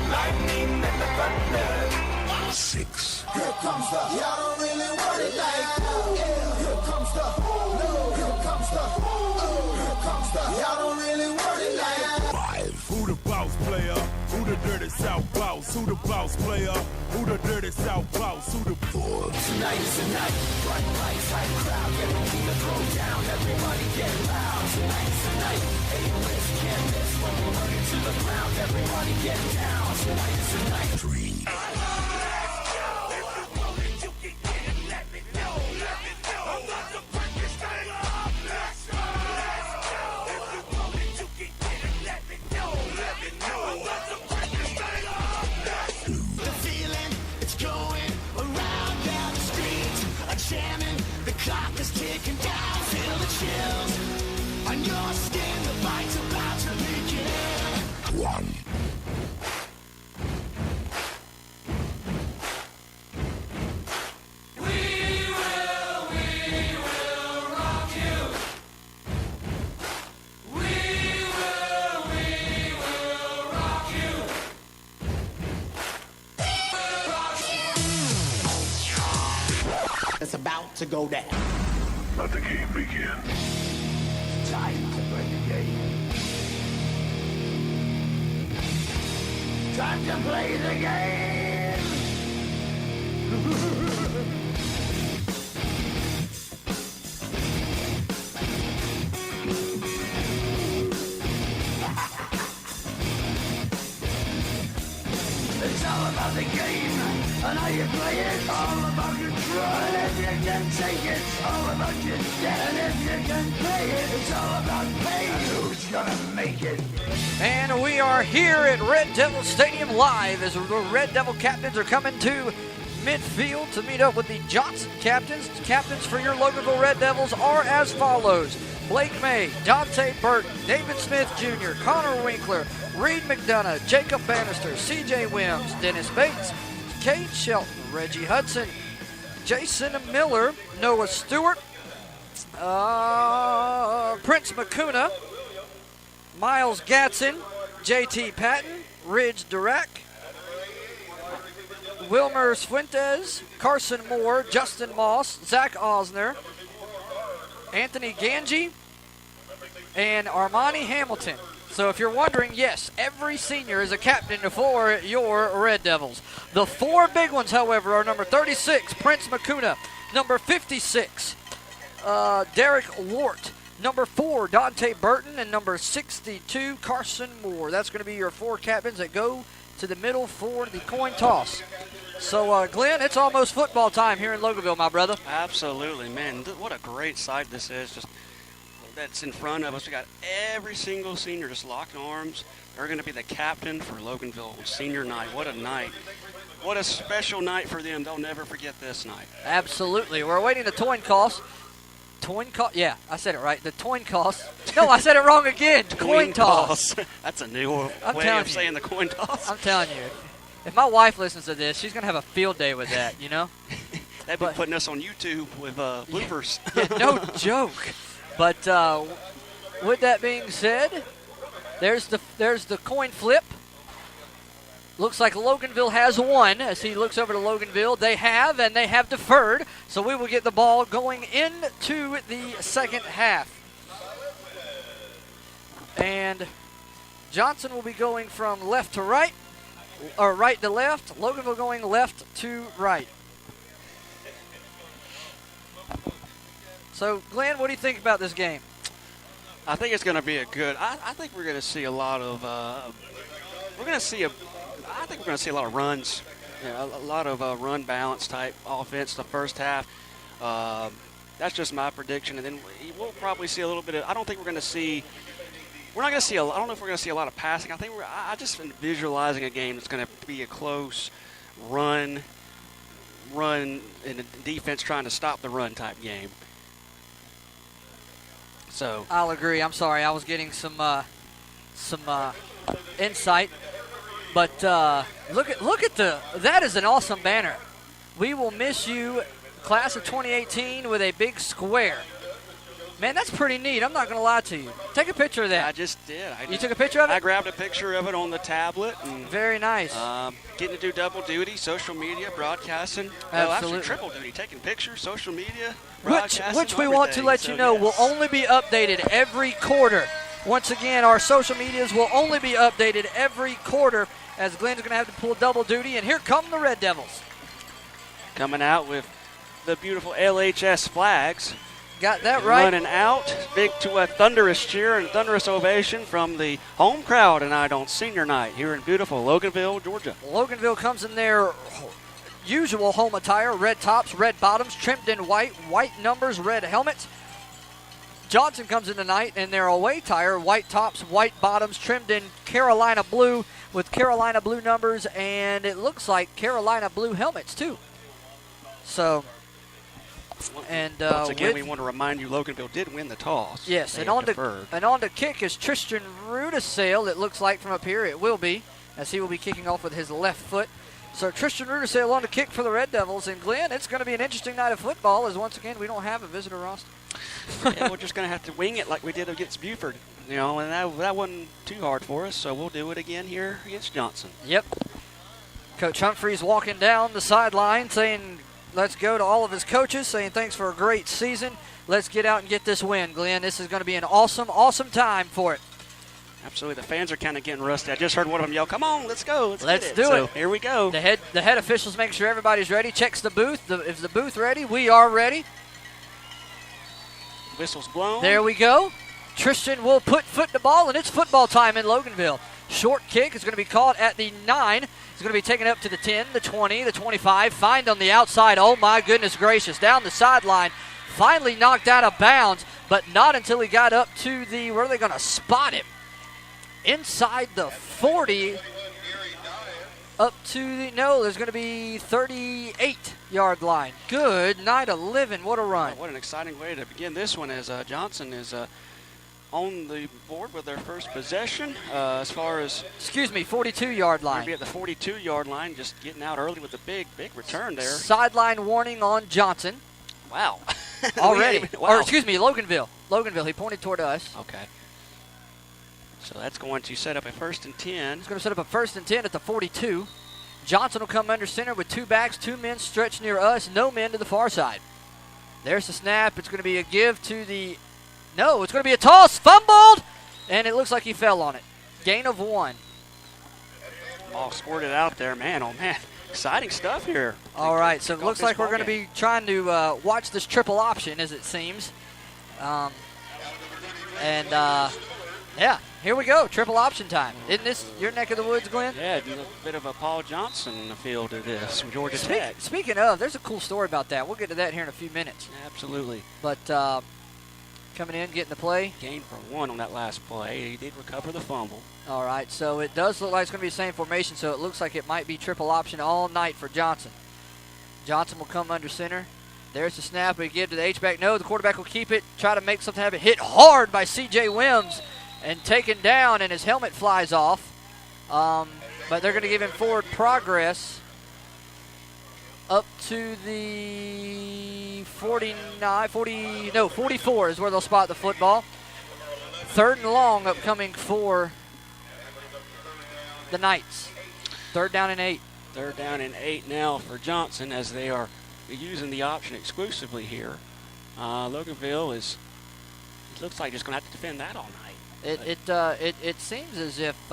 lightning and the thunder. 6. Here comes the, y'all don't really want it like that. Here comes the, no, here comes the, here comes the, y'all don't really want it like that. 5. Who the boss player? Who the dirty South boss? Who the boss player? Who the dirty South boss? Who the 4. Tonight is the night, bright lights, high crowd, get ready to throw down, everybody get loud. Tonight is the night, ain't miss, can't miss, when we run into the ground, everybody get down. Tonight is the night. 3. The clock is ticking down, feel the chills on your skin, the fight's about to begin. 1. We will rock you. We will rock you. It's about to go down. Let the game begin. Time to play the game. Time to play the game. It's all about the game and how you play it. All about control, and if you can take it, all about your debt. And if you can pay it, it's all about pain. Who's gonna make it? And we are here at Red Devil Stadium live as the Red Devil captains are coming to midfield to meet up with the Johnson captains. Captains for your Loganville Red Devils are as follows: Blake May, Dante Burton, David Smith Jr., Connor Winkler, Reed McDonough, Jacob Bannister, C.J. Wims, Dennis Bates, Cade Shelton, Reggie Hudson, Jason Miller, Noah Stewart, Prince McCuna, Miles Gatson, J.T. Patton, Ridge Durack, Wilmer Fuentes, Carson Moore, Justin Moss, Zach Osner, Anthony Ganji, and Armani Hamilton. So if you're wondering, yes, every senior is a captain for your Red Devils. The 4 big ones, however, are number 36, Prince McCuna, number 56, Derek Wart, number 4, Dante Burton, and number 62, Carson Moore. That's going to be your 4 captains that go to the middle for the coin toss. So, Glenn, it's almost football time here in Loganville, my brother. Absolutely, man. What a great sight this is. Just that's in front of us. We got every single senior just locked arms. They're going to be the captain for Loganville senior night. What a night. What a special night for them. They'll never forget this night. Absolutely. We're awaiting the coin toss. Yeah, I said it right. The coin toss. No, I said it wrong again. Coin toss. That's a new way of saying the coin toss. I'm telling you. If my wife listens to this, she's going to have a field day with that, you know? They've been putting us on YouTube with bloopers. Yeah, no joke. But with that being said, there's the coin flip. Looks like Loganville has won. As he looks over to Loganville, they have deferred. So we will get the ball going into the second half. And Johnson will be going from left to right, or right to left. Loganville going left to right. So, Glenn, what do you think about this game? I think it's going to be a good. I think we're going to see a lot of. I think we're going to see a lot of runs. A lot of run balance type offense the first half. That's just my prediction, and then we'll probably see a little bit of. I don't think we're going to see. We're not going to see. I don't know if we're going to see a lot of passing. I think I just been visualizing a game that's going to be a close run, and the defense trying to stop the run type game. So I'll agree. I'm sorry, I was getting some insight, but look at that is an awesome banner. We will miss you, class of 2018, with a big square. Man, that's pretty neat. I'm not going to lie to you. Take a picture of I that. just did. You took a picture of it? I grabbed a picture of it on the tablet and Very nice. getting to do double duty, social media, broadcasting. No, Absolutely. actually triple duty, taking pictures, social media, which broadcasting, we want to everything. let So, you know yes. will only be updated every quarter. Once again, our social medias will only be updated every quarter as Glenn's going to have to pull double duty. And here come the Red Devils. Coming out with the beautiful LHS flags. Got that right. Running out, big to a thunderous cheer and thunderous ovation from the home crowd tonight on senior night here in beautiful Loganville, Georgia. Loganville comes in their usual home attire, red tops, red bottoms, trimmed in white, white numbers, red helmets. Johnson comes in tonight in their away attire, white tops, white bottoms, trimmed in Carolina blue with Carolina blue numbers, and it looks like Carolina blue helmets too. So, and Once again, with- we want to remind you Loganville did win the toss. yes, They and on deferred. to kick is Tristan Rudisale. It looks like from up here it will be, as he will be kicking off with his left foot. So Tristan Rudisale on to kick for the Red Devils, and Glenn, it's going to be an interesting night of football. As once again we don't have a visitor roster. Yeah, we're just going to have to wing it like we did against Buford, you know, and that wasn't too hard for us, so we'll do it again here against Johnson. Yep. Coach Humphreys walking down the sideline saying, let's go to all of his coaches, saying thanks for a great season. Let's get out and get this win, Glenn. This is going to be an awesome, awesome time for it. Absolutely. The fans are kind of getting rusty. I just heard one of them yell, come on, let's go. Let's get do So it. here we go. The head officials make sure everybody's ready, checks the booth. Is the booth ready? We are ready. Whistle's blown. There we go. Tristan will put foot to ball, and it's football time in Loganville. Short kick is going to be called at the 9. It's going to be taken up to the 10, the 20, the 25. Find on the outside. Oh, my goodness gracious. Down the sideline. Finally knocked out of bounds, but not until he got up to the, where are they going to spot him? Inside the 40. Up to the, no, there's going to be 38-yard line. Good night of living. What a run. What an exciting way to begin this one as Johnson is on the board with their first possession. As far as Excuse me, 42-yard line. maybe at the 42-yard line, just getting out early with a big return there. Sideline warning on Johnson Wow. already. Wow. Or excuse me, Loganville. Loganville, he pointed toward us. Okay. So that's going to set up a 1st and 10. He's going to set up a 1st and 10 at the 42. Johnson will come under center with 2 backs, 2 men stretched near us, no men to the far side. There's the snap. It's going to be a give to the, no, it's going to be a toss, fumbled, and it looks like he fell on it. Gain of 1. Ball squirted out there. Man, oh man. Exciting stuff here. All right, so it Kick off looks this like we're ball going to game. be trying to watch this triple option, as it seems. Yeah, here we go, triple option time. Isn't this your neck of the woods, Glenn? Yeah, a bit of a Paul Johnson feel to this from Georgia Tech. Speaking of, there's a cool story about that. We'll get to that here in a few minutes. Absolutely. But coming in, getting the play. Gain for 1 on that last play. He did recover the fumble. All right, so it does look like it's going to be the same formation, so it looks like it might be triple option all night for Johnson. Johnson will come under center. There's the snap. We give to the H-back. No, the quarterback will keep it, try to make something happen. Hit hard by C.J. Wims and taken down, and his helmet flies off. But they're going to give him forward progress up to the 44 is where they'll spot the football. 3rd and long upcoming for the Knights. 3rd down and 8. 3rd down and 8 now for Johnson as they are using the option exclusively here. Loganville it looks like just going to have to defend that all night. It seems as if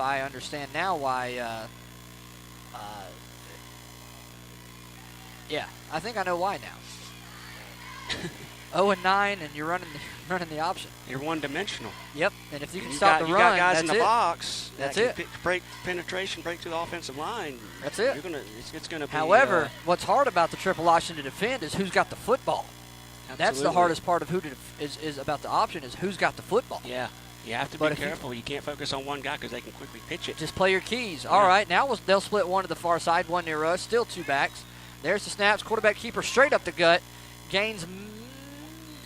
I understand now why. Yeah, I think I know why now. 0-9, and you're running the option. You're one-dimensional. Yep, and if you can You stop got, the you run, got guys that's in the it. box. That's that it. can break penetration, break through the offensive line. That's it. It's going to be. However, what's hard about the triple option to defend is who's got the football. That's the absolutely. hardest part of is about the option is who's got the football. Yeah, you have to But be if you- careful. You can't focus on one guy because they can quickly pitch it. Just play your keys. All right, now they'll split one to the far side, one near us. Still 2 backs. There's the snaps. Quarterback keeper straight up the gut. Gains,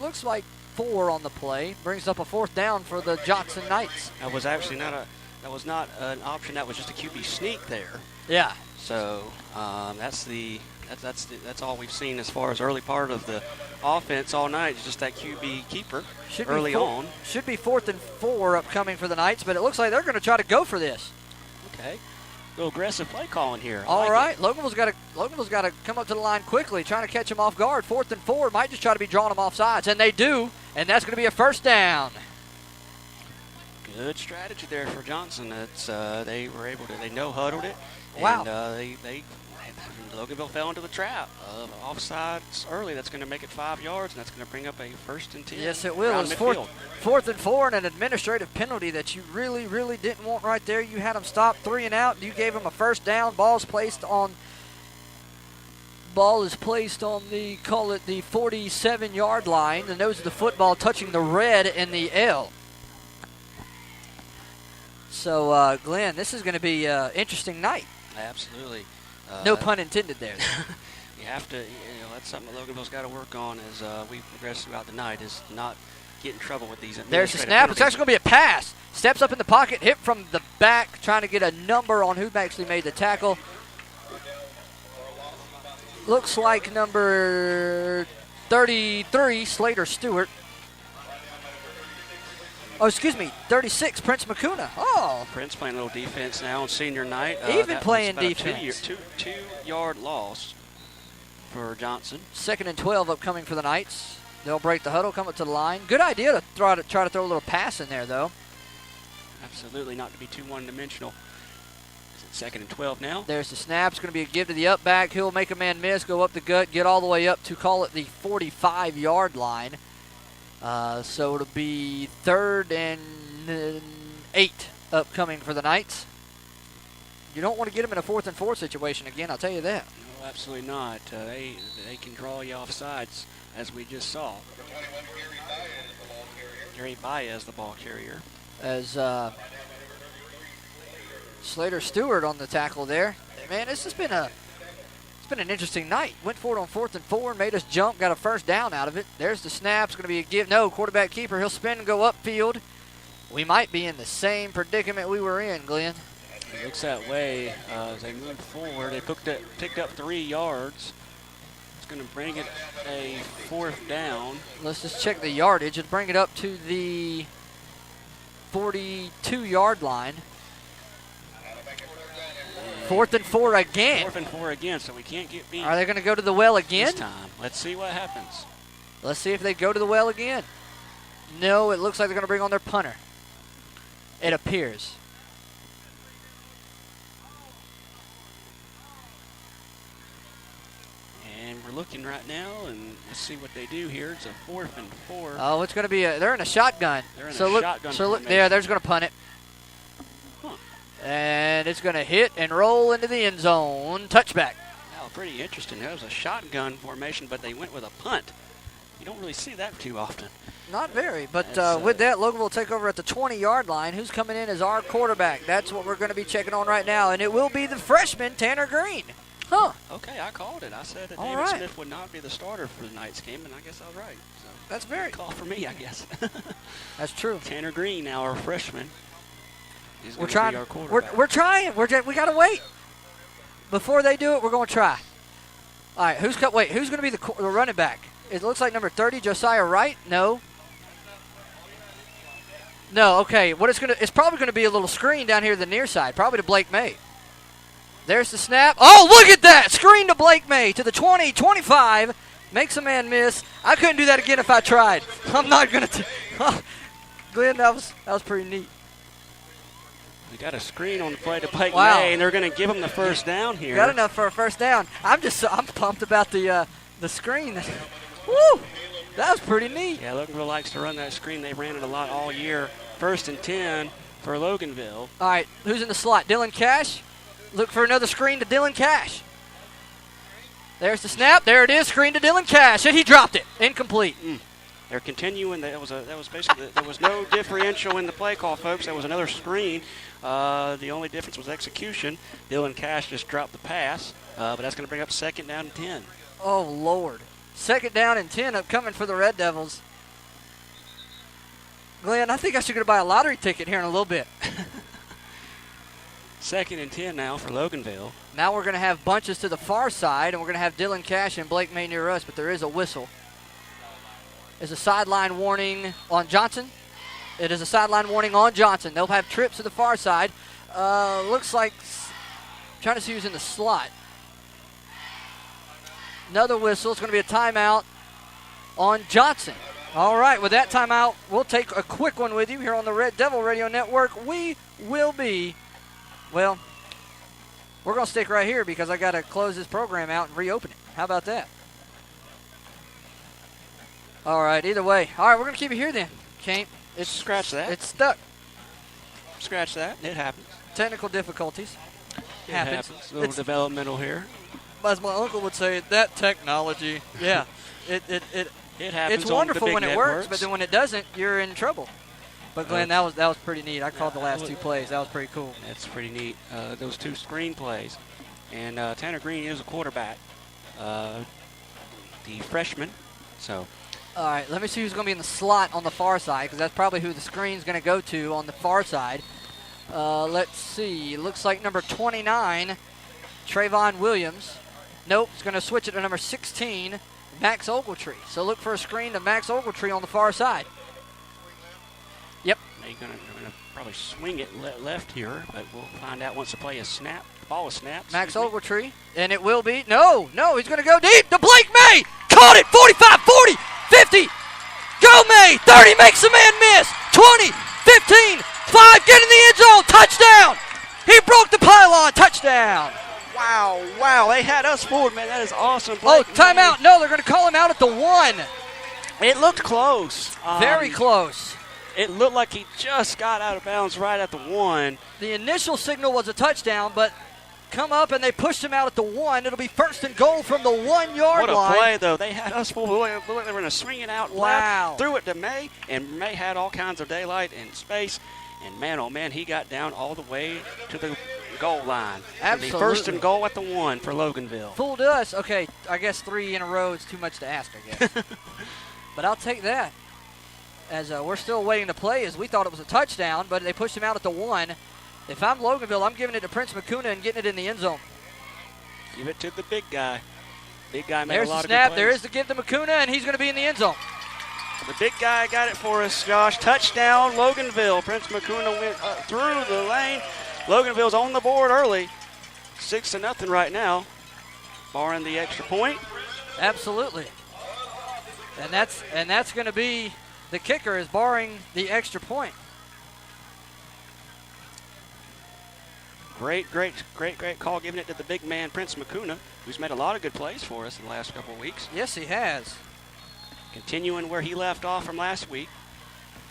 looks like 4 on the play. Brings up a 4th down for the Johnson Knights. That was actually that was not an option. That was just a QB sneak there. Yeah. So that's the That's all we've seen as far as early part of the offense all night. It's just that QB keeper early on. Should be 4th and 4 upcoming for the Knights, but it looks like they're going to try to go for this. Okay. A little aggressive play calling here. All right, Loganville's got to come up to the line quickly, trying to catch him off guard. 4th and 4, might just try to be drawing him off sides, and they do, and that's going to be a first down. Good strategy there for Johnson. That's they were able to. They no-huddled it. Wow. And Loganville fell into the trap. Offsides early. That's going to make it 5 yards, and that's going to bring up a 1st and 10. Yes, it will. It's 4th and 4 and an administrative penalty that you really, really didn't want right there. You had them stop 3 and out. You gave them a first down. Ball is placed on the, call it the 47-yard line. The nose of the football touching the red and the L. So, Glenn, this is going to be an interesting night. Absolutely. No pun intended there. You have to, that's something that Loganville's got to work on as we progress throughout the night, is not get in trouble with these. There's the snap. It's actually going to be a pass. Steps up in the pocket, hit from the back, trying to get a number on who actually made the tackle. Looks like number 33, Slater Stewart. Oh, excuse me, 36, Prince McCuna. Oh. Prince playing a little defense now on senior night. Even playing defense. Two-yard loss for Johnson. 2nd and 12 upcoming for the Knights. They'll break the huddle, come up to the line. Good idea to try to throw a little pass in there, though. Absolutely, not to be too one-dimensional. Is it 2nd and 12 now? There's the snap. It's going to be a give to the up back. He'll make a man miss, go up the gut, get all the way up to, call it the 45-yard line. So it'll be 3rd and 8 upcoming for the Knights. You don't want to get them in a 4th and 4 situation again, I'll tell you that. No, absolutely not. They can draw you off sides, as we just saw. Gary Baez, the ball carrier. As Slater Stewart on the tackle there. Man, this has been an interesting night. Went for it on 4th and 4, made us jump, got a first down out of it. There's the snap. It's going to be a give. No, quarterback keeper. He'll spin and go upfield. We might be in the same predicament we were in, Glenn. It looks that way as they move forward. They picked up 3 yards. It's going to bring it a 4th down. Let's just check the yardage and bring it up to the 42-yard line. 4th and 4 again. 4th and 4 again, so we can't get beat. Are they going to go to the well again? This time. Let's see what happens. Let's see if they go to the well again. No, it looks like they're going to bring on their punter. It appears. And we're looking right now, and let's see what they do here. It's a 4th and 4. Oh, it's going to be they're in a shotgun. They're in so a look, shotgun So look, formation. yeah, there's going to punt it. And it's going to hit and roll into the end zone. Touchback. Wow, pretty interesting. That was a shotgun formation, but they went with a punt. You don't really see that too often. Not very, but That's, with that, Logan will take over at the 20-yard line. Who's coming in as our quarterback? That's what we're going to be checking on right now, and it will be the freshman, Tanner Green. Huh. Okay, I called it. I said that All David right. Smith would not be the starter for tonight's game, and I guess I was right. So That's very good call for me, I guess. That's true. Tanner Green, now our freshman. He's We're gonna trying. be our quarterback. We're trying. We got to wait. Before they do it, we're going to try. All right. Who's going to be the running back? It looks like number 30, Josiah Wright. No. No. Okay. It's probably going to be a little screen down here to the near side, probably to Blake May. There's the snap. Oh, look at that! Screen to Blake May to the 20, 25. Makes a man miss. I couldn't do that again if I tried. I'm not going to. Glenn, that was pretty neat. We got a screen on the play to Blake Wow. May, and they're going to give him the first down here. Got enough for a first down. I'm pumped about the screen. Woo! That was pretty neat. Yeah, Loganville likes to run that screen. They ran it a lot all year. 1st and 10 for Loganville. All right, who's in the slot? Dylan Cash. Look for another screen to Dylan Cash. There's the snap. There it is. Screen to Dylan Cash, and he dropped it. Incomplete. They're continuing. That was basically there was no differential in the play call, folks. That was another screen. The only difference was execution. Dylan Cash just dropped the pass, but that's going to bring up 2nd down and 10. Oh Lord! 2nd down and 10 upcoming for the Red Devils. Glenn, I think I should go buy a lottery ticket here in a little bit. 2nd and 10 now for Loganville. Now we're going to have bunches to the far side, and we're going to have Dylan Cash and Blake May near us, but there is a whistle. There's a sideline warning on Johnson. It is a sideline warning on Johnson. They'll have trips to the far side. Looks like, trying to see who's in the slot. Another whistle. It's going to be a timeout on Johnson. All right, with that timeout, we'll take a quick one with you here on the Red Devil Radio Network. We will be, well, we're going to stick right here because I got to close this program out and reopen it. How about that? All right, either way. All right, we're going to keep it here then, Kane. It's scratch that. It's stuck. Scratch that. It happens. Technical difficulties. It happens. A little developmental here. As my uncle would say, that technology. Yeah. It happens. It's wonderful on the big when it networks. works, but then when it doesn't, you're in trouble. But Glenn, that was pretty neat. I called the last 2 plays. That was pretty cool. That's pretty neat. Those 2 screen plays. And Tanner Green is a quarterback, the freshman. So. All right, let me see who's going to be in the slot on the far side, because that's probably who the screen's going to go to on the far side. Let's see. Looks like number 29, Trayvon Williams. Nope, it's going to switch it to number 16, Max Ogletree. So look for a screen to Max Ogletree on the far side. Yep. They're going to probably swing it left here, but we'll find out once the play is snapped. The ball is snapped. Max Ogletree, and it will be. No, he's going to go deep to Blake May. Caught it, 45, 40, 50. Go May, 30, makes the man miss. 20, 15, 5, get in the end zone, touchdown. He broke the pylon, touchdown. Wow, they had us fooled, man. That is awesome. Oh, timeout. No, they're going to call him out at the 1. It looked close. Very close. It looked like he just got out of bounds right at the 1. The initial signal was a touchdown, but come up and they pushed him out at the 1. It'll be 1st and goal from the 1-yard line. What a play, though. They had us fooled. They were going to swing it out Wow. left, threw it to May, and May had all kinds of daylight and space. And, man, oh, man, he got down all the way to the goal line. Absolutely. The 1st and goal at the 1 for Loganville. Fooled us. Okay, I guess 3 in a row is too much to ask, I guess. But I'll take that. As we're still waiting to play, as we thought it was a touchdown, but they pushed him out at the 1. If I'm Loganville, I'm giving it to Prince McCuna and getting it in the end zone. Give it to the big guy. Big guy made There's a lot the of good snap. plays. There is the give to McCuna, and he's going to be in the end zone. The big guy got it for us, Josh. Touchdown, Loganville. Prince McCuna went through the lane. Loganville's on the board early. 6-0 right now, barring the extra point. Absolutely. And that's going to be the kicker, is barring the extra point. Great call, giving it to the big man, Prince McCuna, who's made a lot of good plays for us in the last couple of weeks. Yes, he has. Continuing where he left off from last week.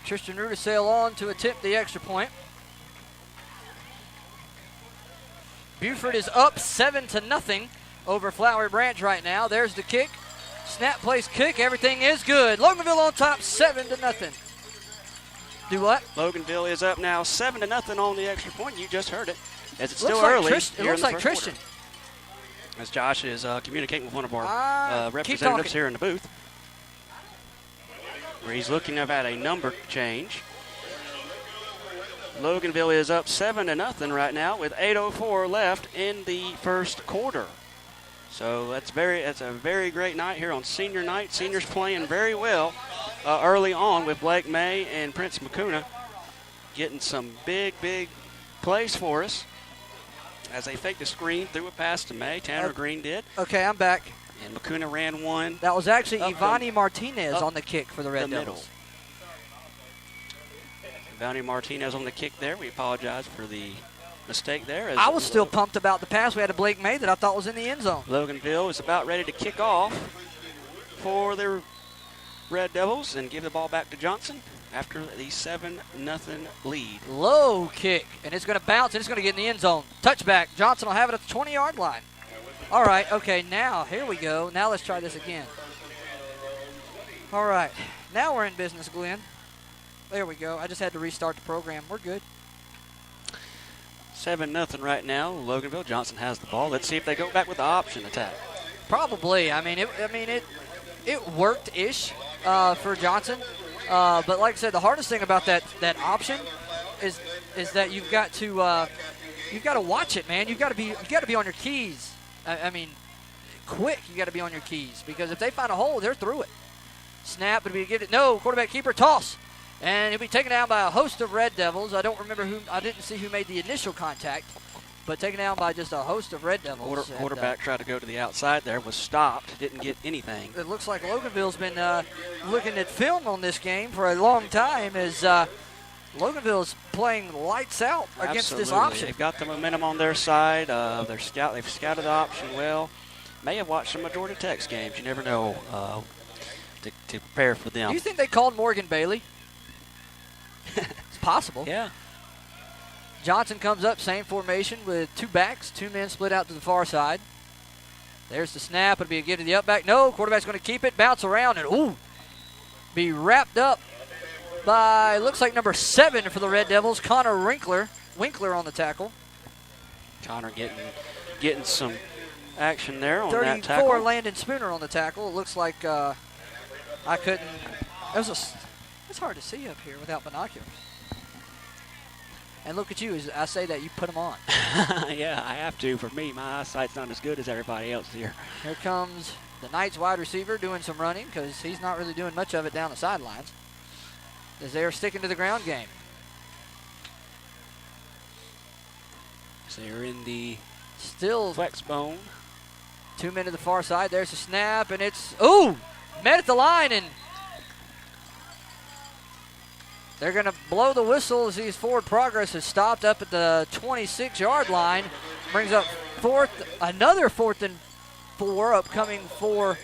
Tristan Rudisail on to attempt the extra point. Buford is up 7-0 over Flowery Branch right now. There's the kick. Snap, place, kick. Everything is good. Loganville on top, 7-0. Do what? Loganville is up now 7-0 on the extra point. You just heard it. As it's Looks still like early. It looks like Tristan. As Josh is communicating with one of our Keep representatives talking. here in the booth, where he's looking at a number change. Loganville is up 7-0 right now with 8:04 left in the first quarter. So that's a very great night here on senior night. Seniors playing very well early on with Blake May and Prince McCuna getting some big plays for us. As they faked the screen, threw it past to May. Tanner Green did. Okay, I'm back. And McCuna ran one. That was actually Up Ivani Martinez up on the kick for the Red the Devils. Bounty Martinez on the kick there. We apologize for the mistake there. As I was still pumped about the pass. We had a Blake May that I thought was in the end zone. Loganville is about ready to kick off for the Red Devils and give the ball back to Johnson after the 7-0 lead. Low kick, and it's going to bounce, and it's going to get in the end zone. Touchback. Johnson will have it at the 20-yard line. All right, okay, now, here we go. Now let's try this again. All right, now we're in business, Glenn. There we go. I just had to restart the program. We're good. 7-0 right now. Loganville. Johnson has the ball. Let's see if they go back with the option attack. Probably. I mean, it worked-ish for Johnson. But like I said, the hardest thing about that option is that you've got to you've got to watch it, man. You've got to be on your keys. I mean, quick. You got to be on your keys because if they find a hole, they're through it. Snap, but we get it. No, quarterback keeper toss, and he'll be taken down by a host of Red Devils. I don't remember who. I didn't see who made the initial contact, but taken down by just a host of Red Devils. Quarterback tried to go to the outside there, was stopped, didn't get anything. It looks like Loganville's been looking at film on this game for a long time as Loganville's playing lights out against this Absolutely. option. They've got the momentum on their side. They've scouted the option well. May have watched some of Georgia Tech's games. You never know to prepare for them. Do you think they called Morgan Bailey? It's possible. Yeah. Johnson comes up, same formation with two backs, two men split out to the far side. There's the snap. It'll be a give to the up back. No, quarterback's going to keep it, bounce around, and be wrapped up by, looks like number 7 for the Red Devils, Connor Winkler on the tackle. Connor getting some action there on that tackle. 34, Landon Spooner on the tackle. It looks like I couldn't. It's hard to see up here without binoculars. And look at you, as I say that, you put them on. Yeah, I have to. For me, my eyesight's not as good as everybody else here. Here comes the Knights wide receiver doing some running because he's not really doing much of it down the sidelines as they're sticking to the ground game. So they're in the Still flex bone. 2 men to the far side. There's a snap, and it's, met at the line, and they're going to blow the whistle as his forward progress is stopped up at the 26-yard line. Brings up another 4th and 4 upcoming for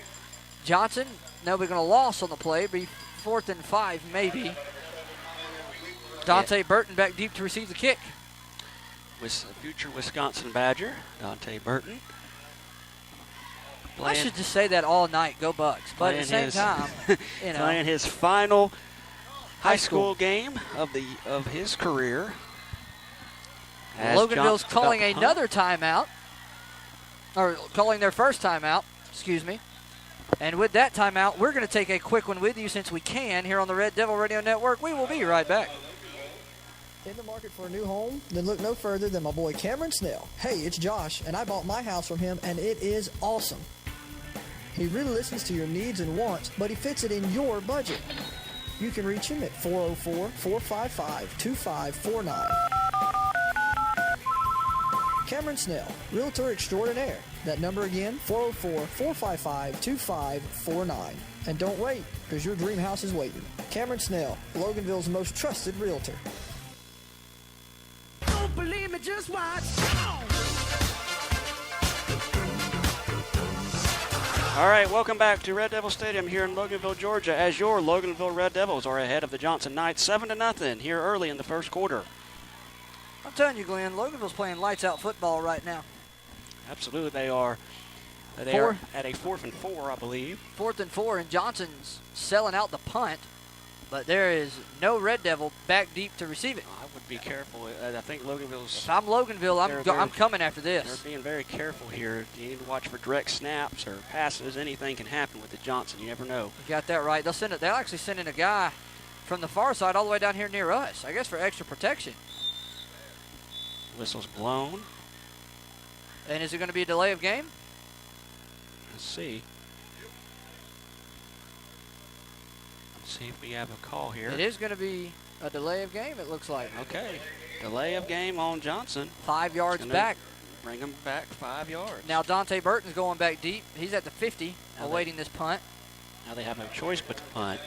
Johnson. Nobody going to loss on the play. Be 4th and 5 maybe. Dante Burton back deep to receive the kick. With future Wisconsin Badger, Dante Burton. I should just say that all night. Go Bucks. But at the same time, playing his final high school game of his career. Loganville's calling another timeout, or calling their first timeout, excuse me. And with that timeout, we're going to take a quick one with you since we can here on the Red Devil Radio Network. We will be right back. In the market for a new home? Then look no further than my boy Cameron Snell. Hey, it's Josh, and I bought my house from him, and it is awesome. He really listens to your needs and wants, but he fits it in your budget. You can reach him at 404-455-2549. Cameron Snell, Realtor Extraordinaire. That number again, 404-455-2549. And don't wait, because your dream house is waiting. Cameron Snell, Loganville's most trusted realtor. Don't believe me, just watch. All right, welcome back to Red Devil Stadium here in Loganville, Georgia, as your Loganville Red Devils are ahead of the Johnson Knights 7-0 here early in the first quarter. I'm telling you, Glenn, Loganville's playing lights out football right now. Absolutely, they are. They are at a 4th and 4, I believe. 4th and 4, and Johnson's selling out the punt, but there is no Red Devil back deep to receive it. I would be careful. I think Loganville's. If I'm Loganville, I'm coming after this. They're being very careful here. You need to watch for direct snaps or passes. Anything can happen with the Johnson. You never know. You got that right. They'll actually send in a guy from the far side all the way down here near us, I guess for extra protection. Whistle's blown. And is it going to be a delay of game? Let's see. Let's see if we have a call here. It is going to be a delay of game, it looks like. Okay. Delay of game on Johnson. 5 yards back. Bring him back 5 yards. Now Dante Burton's going back deep. He's at the 50, awaiting this punt. Now they have no choice but to punt.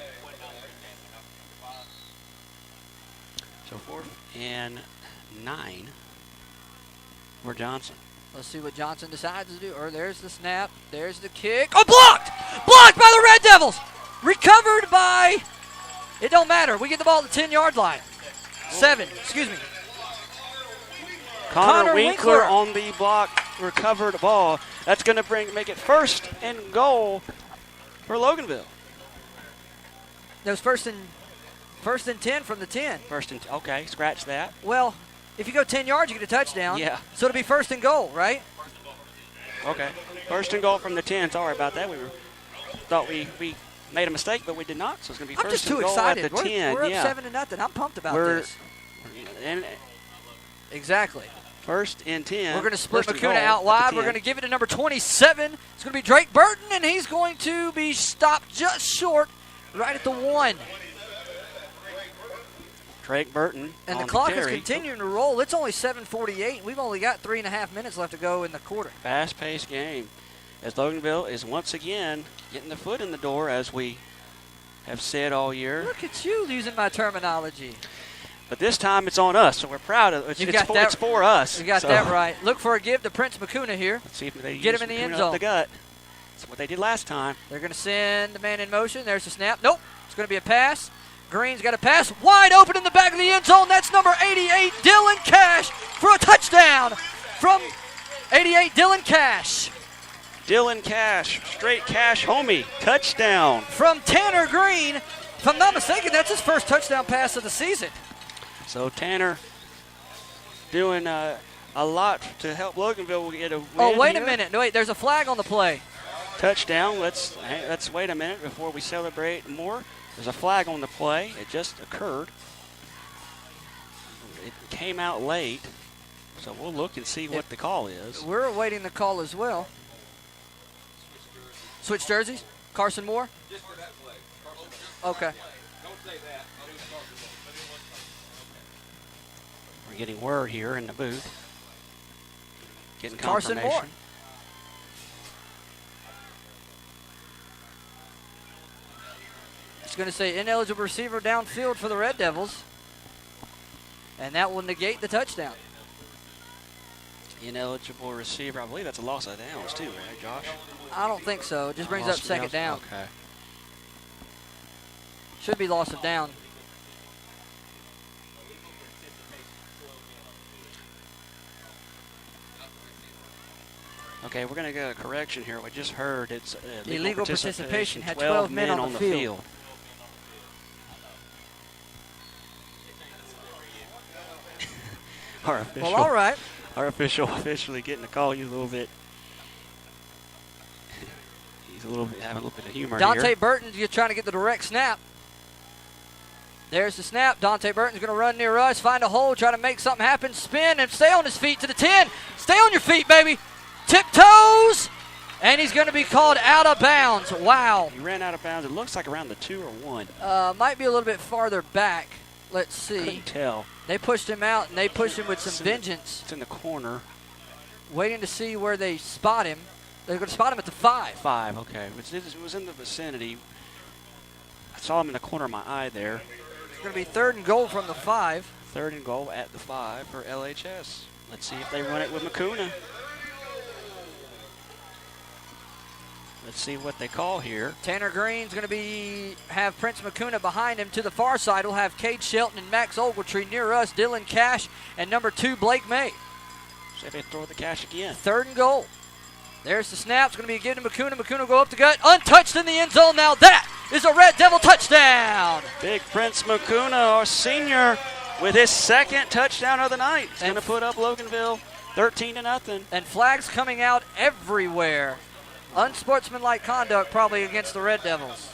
So 4th and 9 for Johnson. Let's see what Johnson decides to do. Or there's the snap. There's the kick. Oh, blocked! Blocked by the Red Devils! Recovered by... It don't matter. We get the ball at the 10-yard line. 7, excuse me. Connor Winkler on the block, recovered ball. That's going to make it 1st and goal for Loganville. That was first and 10 from the 10. Okay, scratch that. Well, if you go 10 yards, you get a touchdown. Yeah. So it'll be 1st and goal, right? Okay. 1st and goal from the 10. Sorry about that. We thought we made a mistake, but we did not. So it's going to be 1st and goal at the 10. We're up 7-0. I'm pumped about this. And exactly. First and 10. We're going to split First and Makuna goal out at wide. the We're 10. going to give it to number 27. It's going to be Drake Burton, and he's going to be stopped just short, right at the 1. Drake Burton And on the clock is carry. continuing to roll. It's only 7:48. We've only got 3.5 minutes left to go in the quarter. Fast-paced game as Loganville is once again getting the foot in the door, as we have said all year. Look at you using my terminology. But this time it's on us, so we're proud of it. It's for us. You got so that right. Look for a give to Prince Makuna here. Let's see if they Get use him in the Makuna end up zone. the gut. That's what they did last time. They're going to send the man in motion. There's the snap. Nope. It's going to be a pass. Green's got a pass. Wide open in the back of the end zone. That's number 88, Dylan Cash, for a touchdown from 88, Dylan Cash. Dylan Cash, straight Cash homie, touchdown. From Tanner Green. If I'm not mistaken, that's his first touchdown pass of the season. So Tanner doing a lot to help Loganville get a win. Oh, wait here. a minute. No, wait, there's a flag on the play. Touchdown. Let's wait a minute before we celebrate more. There's a flag on the play. It just occurred. It came out late, so we'll look and see what the call is. We're awaiting the call as well. Switch jerseys? Carson Moore? Just for that play. Okay. Don't say that. We're getting word here in the booth. Getting Carson confirmation. Moore. It's going to say ineligible receiver downfield for the Red Devils. And that will negate the touchdown. Ineligible receiver. I believe that's a loss of downs too, right, Josh? I don't think so. It just brings Loss up of second down. downs? Okay. Should be loss of down. Okay, we're going to get a correction here. We just heard it's Illegal participation. Had 12 men on the field. Our official, Well, all right. Our official officially getting to call you a little bit. He's having a little bit of humor Dante here. Burton's just trying to get the direct snap. There's the snap. Dante Burton's going to run near us, find a hole, try to make something happen, spin, and stay on his feet to the 10. Stay on your feet, baby. Tiptoes. And he's going to be called out of bounds. Wow. He ran out of bounds. It looks like around the 2 or 1. Might be a little bit farther back. Let's see. Couldn't tell. They pushed him out, and they pushed him with some vengeance. It's in the corner. Waiting to see where they spot him. They're going to spot him at the 5. 5, okay. It was in the vicinity. I saw him in the corner of my eye there. It's going to be 3rd and goal from the 5. 3rd and goal at the 5 for LHS. Let's see if they run it with Makuna. Let's see what they call here. Tanner Green's going to have Prince Makuna behind him. To the far side, we'll have Cade Shelton and Max Ogletree. Near us, Dylan Cash and number 2, Blake May. See if they throw the Cash again. 3rd and goal. There's the snap. It's going to be given to Makuna. Makuna will go up the gut. Untouched in the end zone. Now that is a Red Devil touchdown. Big Prince Makuna, our senior, with his 2nd touchdown of the night. He's going to put up Loganville 13-0. And flags coming out everywhere. Unsportsmanlike conduct probably against the Red Devils.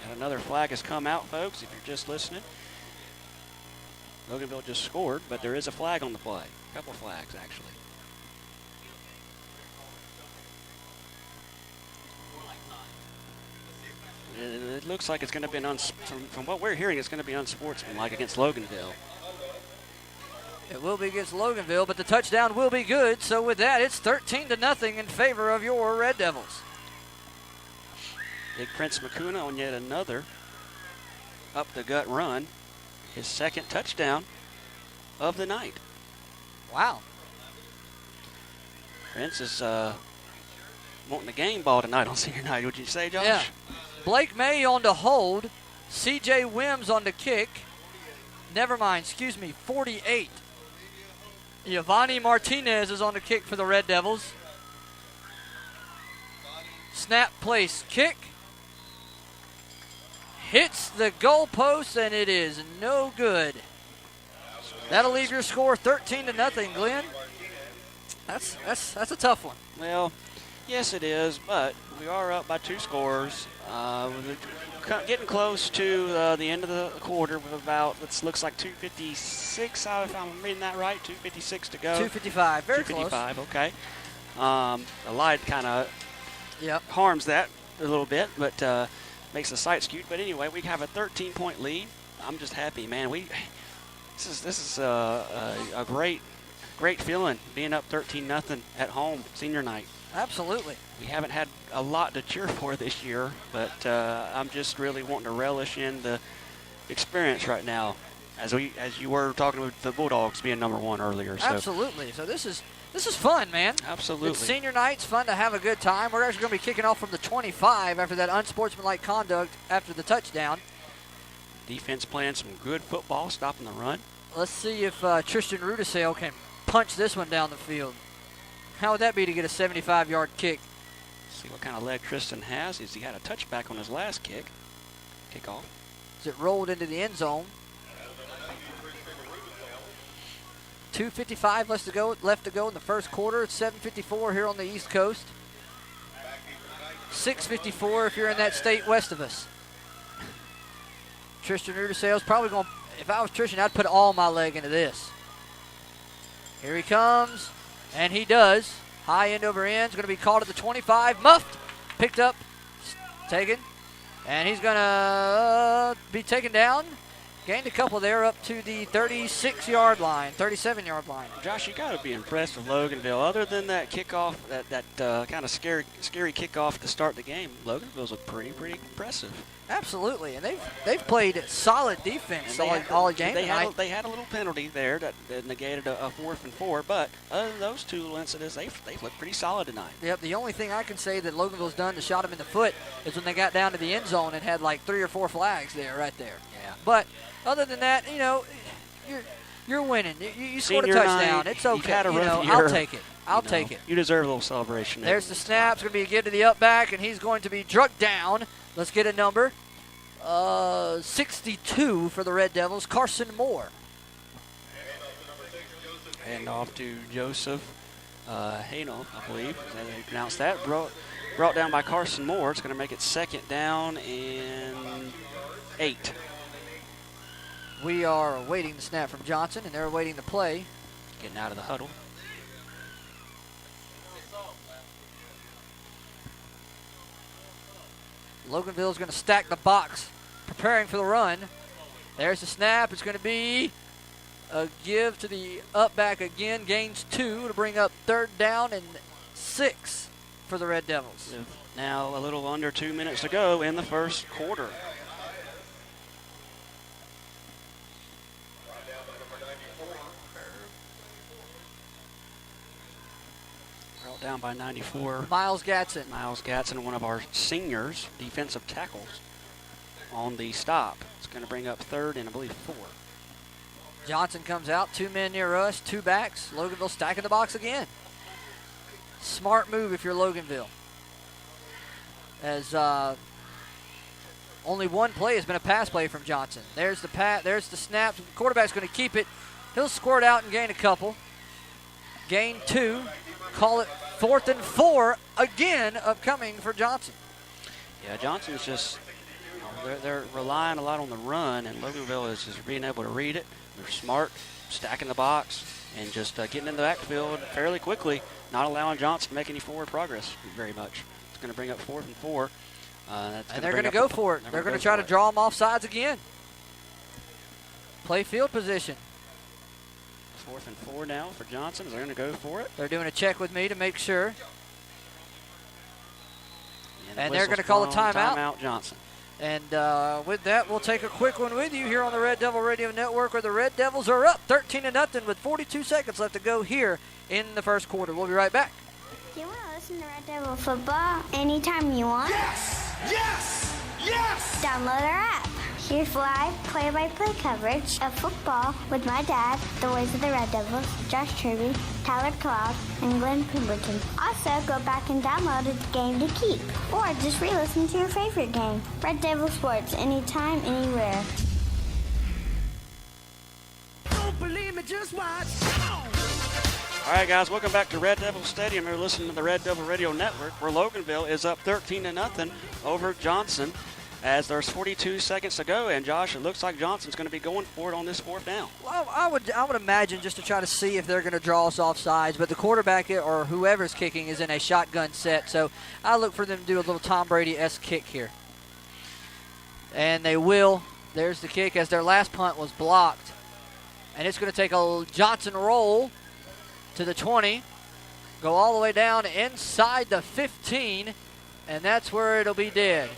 And another flag has come out, folks, if you're just listening. Loganville just scored, but there is a flag on the play. A couple flags, actually. It looks like it's going to be, from what we're hearing, it's going to be unsportsmanlike against Loganville. It will be against Loganville, but the touchdown will be good. So with that, it's 13-0 in favor of your Red Devils. Big Prince Makuna on yet another up-the-gut run. His 2nd touchdown of the night. Wow. Prince is wanting the game ball tonight on senior night. Would you say, Josh? Yeah. Blake May on the hold. C.J. Wims on the kick. Never mind, 48. Giovanni Martinez is on the kick for the Red Devils. Snap, place, kick. Hits the goalpost, and it is no good. That'll leave your score 13-0, Glenn. That's a tough one. Well, yes, it is, but we are up by 2 scores. With getting close to the end of the quarter with about, it looks like 2:56, if I'm reading that right, 2:56 to go. 2:55, very 2:55, close. okay. The light kind of Yep. harms that a little bit, but makes the sight skewed. But anyway, we have a 13-point lead. I'm just happy, man. This is a great feeling being up 13-0 at home senior night. Absolutely. We haven't had a lot to cheer for this year, but I'm just really wanting to relish in the experience right now, as you were talking with the Bulldogs being number one earlier. So. Absolutely. So this is fun, man. Absolutely. It's senior night. It's fun to have a good time. We're actually going to be kicking off from the 25 after that unsportsmanlike conduct after the touchdown. Defense playing some good football, stopping the run. Let's see if Tristan Rudisale can punch this one down the field. How would that be to get a 75-yard kick? See what kind of leg Tristan has. He had a touchback on his last kickoff. As it rolled into the end zone. 2:55 left to go in the first quarter. It's 7:54 here on the East Coast. 6:54 if you're in that state west of us. Tristan Rudisale's probably going to, if I was Tristan, I'd put all my leg into this. Here he comes, and he does. High end over end. Is going to be called at the 25. Muffed, picked up, taken, and he's going to be taken down. Gained a couple there up to the 36-yard line, 37-yard line. Josh, you got to be impressed with Loganville. Other than that kickoff, that kind of scary kickoff to start the game, Loganville's looked pretty impressive. Absolutely, and they've played solid defense all game tonight. They had a little penalty there that negated a 4th and 4, but other than those two incidents, they've looked pretty solid tonight. Yep, the only thing I can say that Loganville's done to shot them in the foot is when they got down to the end zone and had like 3 or 4 flags right there. Yeah. But other than that, you're winning. You scored a Senior touchdown. night, It's okay. you've had a rough year. I'll take it. I'll take it. You deserve a little celebration. There's the snap. It's going to be a give to the up back, and he's going to be drugged down. Let's get a number. 62 for the Red Devils, Carson Moore. And off to Joseph Hano, I believe, is how they pronounce that. Brought down by Carson Moore. It's going to make it 2nd down and 8. We are awaiting the snap from Johnson, and they're awaiting the play. Getting out of the huddle. Loganville's going to stack the box, preparing for the run. There's the snap. It's going to be a give to the up back again. Gains 2 to bring up 3rd down and 6 for the Red Devils. Now a little under 2 minutes to go in the first quarter. Brought down by 94. Miles Gatson. Miles Gatson, one of our seniors, defensive tackles, on the stop. It's going to bring up 3rd and I believe 4. Johnson comes out, 2 men near us, 2 backs. Loganville stacking the box again. Smart move if you're Loganville. As only one play has been a pass play from Johnson. There's the snap. The quarterback's going to keep it. He'll squirt out and gain a couple. Gain 2. Call it 4th and 4 again upcoming for Johnson. Yeah, Johnson's just, they're relying a lot on the run, and Loganville is just being able to read it. They're smart, stacking the box, and just getting in the backfield fairly quickly, not allowing Johnson to make any forward progress very much. It's going to bring up 4th and 4. And they're going to go for it. They're going to try to draw them off sides again. Play field position. 4th and 4 now for Johnson. They're going to go for it. They're doing a check with me to make sure. And they're whistle's going to call a blown. timeout. Timeout Johnson. And with that, we'll take a quick one with you here on the Red Devil Radio Network, where the Red Devils are up 13-0 with 42 seconds left to go here in the first quarter. We'll be right back. Do you want to listen to Red Devil football anytime you want? Yes! Yes! Yes! Download our app. Here's live play-by-play coverage of football with my dad, the voice of the Red Devils, Josh Truby, Tyler Cloud, and Glenn Pemberton. Also, go back and download a game to keep, or just re-listen to your favorite game. Red Devil Sports, anytime, anywhere. Don't believe me, just watch. All right, guys, welcome back to Red Devil Stadium. You're listening to the Red Devil Radio Network, where Loganville is up 13-0 over Johnson. as there's 42 seconds to go, and Josh, it looks like Johnson's going to be going for it on this fourth down. Well, I would imagine just to try to see if they're going to draw us off sides, but the quarterback or whoever's kicking is in a shotgun set, so I look for them to do a little Tom Brady-esque kick here. And they will. There's the kick as their last punt was blocked. And it's going to take a Johnson roll to the 20, go all the way down inside the 15, and that's where it'll be dead.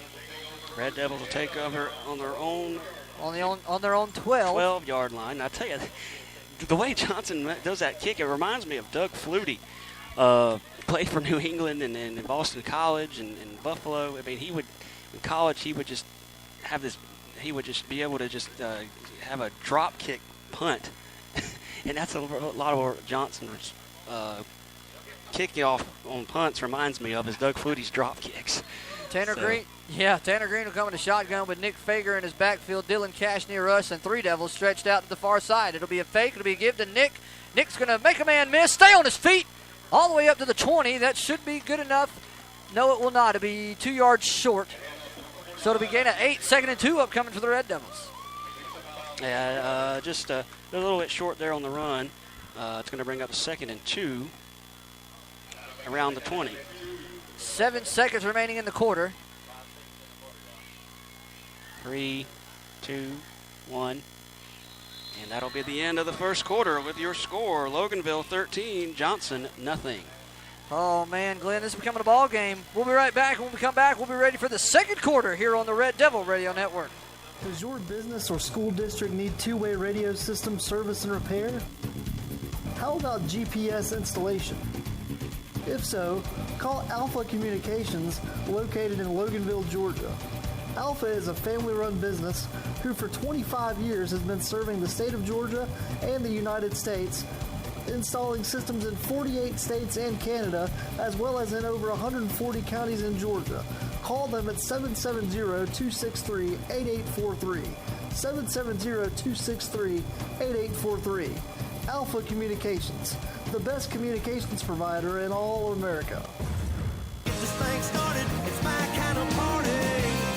Red Devils will take over on their own on their own 12-yard line. I tell you, the way Johnson does that kick, it reminds me of Doug Flutie. Played for New England and Boston College and Buffalo. I mean, he would in college he would just have this. He would just be able to just have a drop kick punt, and that's a lot of what Johnson's kicking off on punts reminds me of is Doug Flutie's drop kicks. Tanner Green will come in a shotgun with Nick Fager in his backfield, Dylan Cash near us, and Three Devils stretched out to the far side. It'll be a fake. It'll be a give to Nick. Nick's going to make a man miss, stay on his feet, all the way up to the 20. That should be good enough. No, it will not. It'll be 2 yards short. So it'll be gain of 8, 2nd and 2 upcoming for the Red Devils. Yeah, just a little bit short there on the run. It's going to bring up 2nd and 2 around the 20. 7 seconds remaining in the quarter. 3, 2, 1. And that'll be the end of the first quarter with your score. Loganville 13, Johnson nothing. Oh, man, Glenn, this is becoming a ball game. We'll be right back. When we come back, we'll be ready for the second quarter here on the Red Devil Radio Network. Does your business or school district need two-way radio system service and repair? How about GPS installation? If so, call Alpha Communications, located in Loganville, Georgia. Alpha is a family-run business who for 25 years has been serving the state of Georgia and the United States, installing systems in 48 states and Canada, as well as in over 140 counties in Georgia. Call them at 770-263-8843. 770-263-8843. Alpha Communications, the best communications provider in all of America.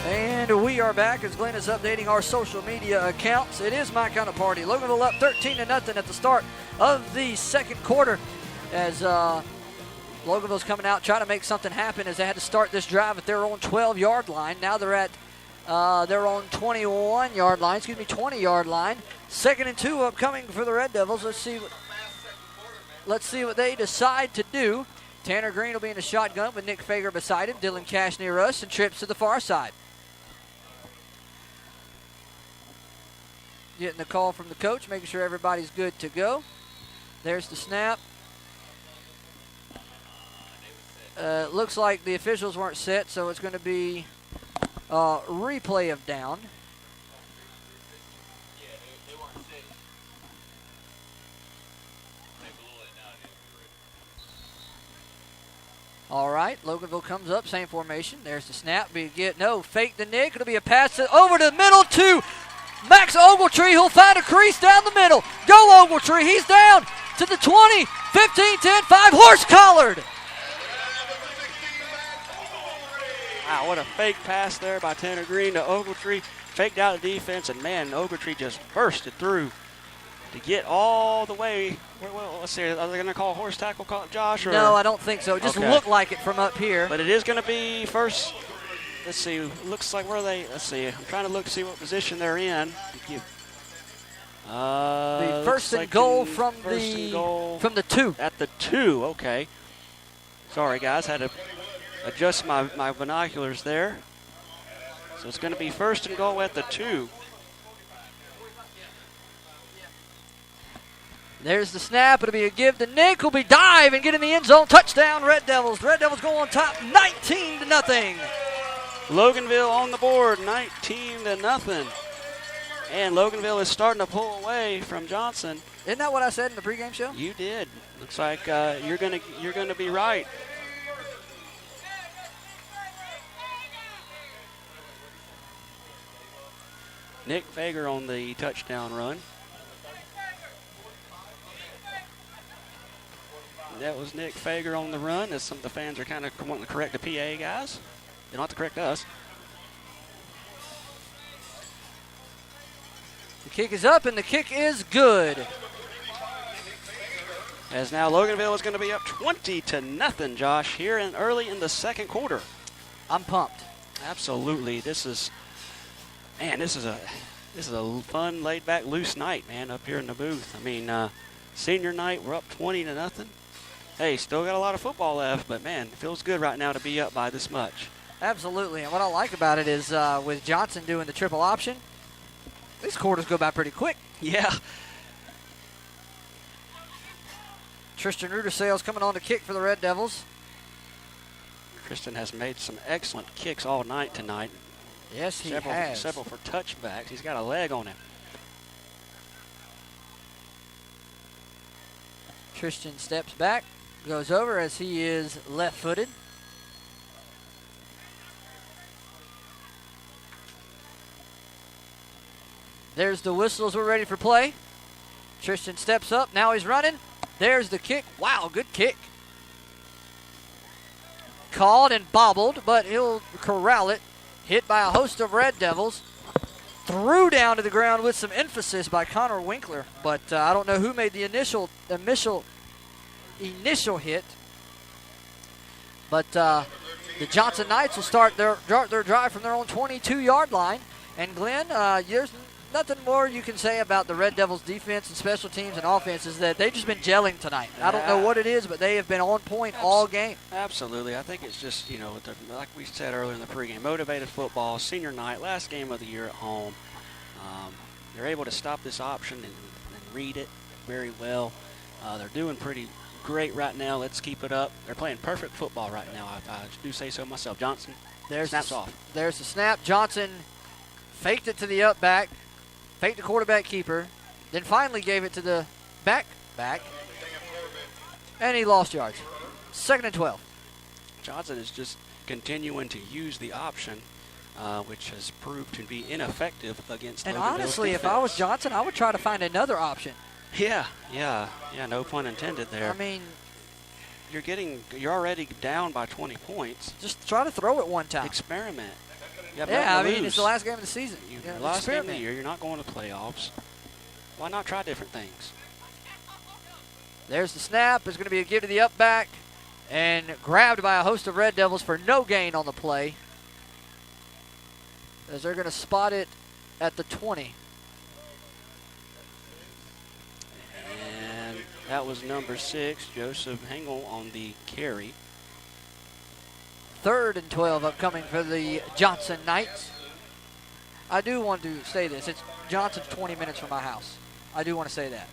And we are back as Glenn is updating our social media accounts. It is my kind of party. Loganville up 13-0 at the start of the second quarter as Loganville's coming out trying to make something happen as they had to start this drive at their own 12-yard line. Now they're at their own 21-yard line, 20-yard line. 2nd and 2 upcoming for the Red Devils. Let's see what they decide to do. Tanner Green will be in the shotgun with Nick Fager beside him. Dylan Cash near us and trips to the far side. Getting the call from the coach, making sure everybody's good to go. There's the snap. Looks like the officials weren't set, so it's going to be a replay of down. All right, Loganville comes up, same formation. There's the snap. Fake the Nick. It'll be a pass over to the middle to Max Ogletree. He'll find a crease down the middle. Go Ogletree. He's down to the 20, 15, 10, 5. Horse collared. Wow, what a fake pass there by Tanner Green to Ogletree. Faked out the defense, and man, Ogletree just bursted through to get all the way. Well, let's see, are they going to call horse tackle, Josh? Or? No, I don't think so. It just looked like it from up here. But it is going to be first. Let's see. Looks like let's see. I'm trying to see what position they're in. The first and goal from the 2. At the 2, okay. Sorry, guys. Had to adjust my binoculars there. So it's going to be first and goal at the 2. There's the snap. It'll be a give to Nick. Who'll be dive and get in the end zone. Touchdown, Red Devils. Red Devils go on top 19-0. Loganville on the board, 19-0. And Loganville is starting to pull away from Johnson. Isn't that what I said in the pregame show? You did. Looks like you're gonna be right. Nick Fager on the touchdown run. That was Nick Fager on the run, as some of the fans are kind of wanting to correct the PA guys. They don't have to correct us. kick is up, and the kick is good. As now Loganville is going to be up 20-0, Josh, here early in the second quarter. I'm pumped. Absolutely. This is a fun, laid-back, loose night, man, up here in the booth. I mean, senior night, we're up 20-0. Hey, still got a lot of football left, but, man, it feels good right now to be up by this much. Absolutely, and what I like about it is with Johnson doing the triple option, these quarters go by pretty quick. Yeah. Tristan Rudersales coming on to kick for the Red Devils. Tristan has made some excellent kicks all night tonight. Yes, he has. Several for touchbacks. He's got a leg on him. Tristan steps back, goes over as he is left-footed. There's the whistle as we're ready for play. Tristan steps up. Now he's running. There's the kick. Wow, good kick. Called and bobbled, but he'll corral it. Hit by a host of Red Devils. Threw down to the ground with some emphasis by Connor Winkler. But I don't know who made the initial hit. But the Johnson Knights will start their drive from their own 22-yard line. And Glenn, there's nothing more you can say about the Red Devils' defense and special teams and offense is that they've just been gelling tonight. I don't know what it is, but they have been on point all game. Absolutely. I think it's just, like we said earlier in the pregame, motivated football, senior night, last game of the year at home. They're able to stop this option and read it very well. They're doing pretty great right now. Let's keep it up. They're playing perfect football right now. I do say so myself. Johnson snaps off. There's the snap. Johnson faked it to the up back. Faked the quarterback keeper, then finally gave it to the back, and he lost yards. 2nd and 12. Johnson is just continuing to use the option, which has proved to be ineffective against And Loganville's honestly, defense. if I was Johnson, I would try to find another option. Yeah, no pun intended there. I mean, you're already down by 20 points. Just try to throw it one time. Experiment. Yeah, I mean, it's the last game of the season. Last game of the year, you're not going to playoffs. Why not try different things? There's the snap. It's going to be a give to the up back and grabbed by a host of Red Devils for no gain on the play, as they're going to spot it at the 20. And that was number 6, Joseph Hengel, on the carry. 3rd and 12 upcoming for the Johnson Knights. I do want to say this. It's Johnson's 20 minutes from my house. I do want to say that.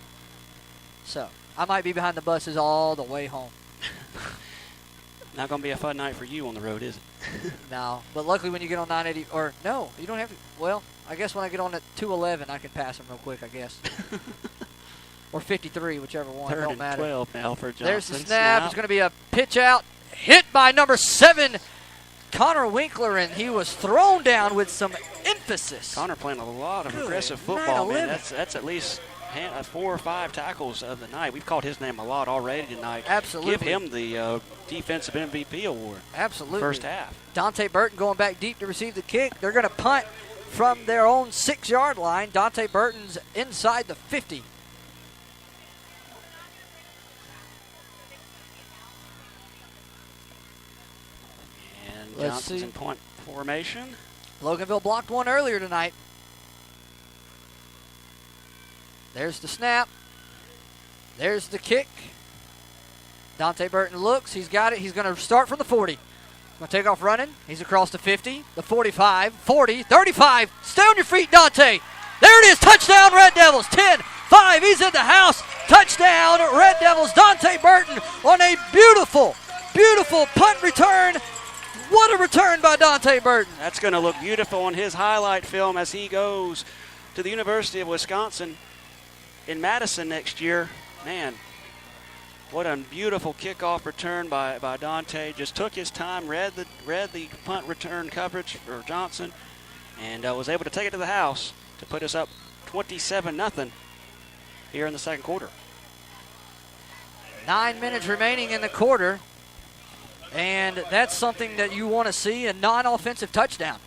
So, I might be behind the buses all the way home. Not going to be a fun night for you on the road, is it? No, but luckily when you get on 980, or no, you don't have to. Well, I guess when I get on at 211, I can pass them real quick, I guess. Or 53, whichever one. 3rd It don't and matter. 12 now for Johnson. There's the snap. It's going to be a pitch out. Hit by number 7, Connor Winkler, and he was thrown down with some emphasis. Connor playing a lot of Good aggressive football, man. 9-11. That's at least 4 or 5 tackles of the night. We've called his name a lot already tonight. Absolutely. Give him the defensive MVP award. Absolutely. First half. Dante Burton going back deep to receive the kick. They're going to punt from their own 6-yard line. Dante Burton's inside the 50. And Let's Johnson's see. in point formation. Loganville blocked one earlier tonight. There's the snap. There's the kick. Dante Burton looks. He's got it. He's going to start from the 40. Going to take off running. He's across the 50, the 45, 40, 35. Stay on your feet, Dante. There it is. Touchdown, Red Devils. 10-5. He's in the house. Touchdown, Red Devils. Dante Burton on a beautiful, beautiful punt return. What a return by Dante Burton. That's going to look beautiful on his highlight film as he goes to the University of Wisconsin in Madison next year. Man, what a beautiful kickoff return by Dante. Just took his time, read the punt return coverage for Johnson, and was able to take it to the house to put us up 27-0 here in the second quarter. 9 minutes remaining in the quarter, and that's something that you want to see, a non-offensive touchdown.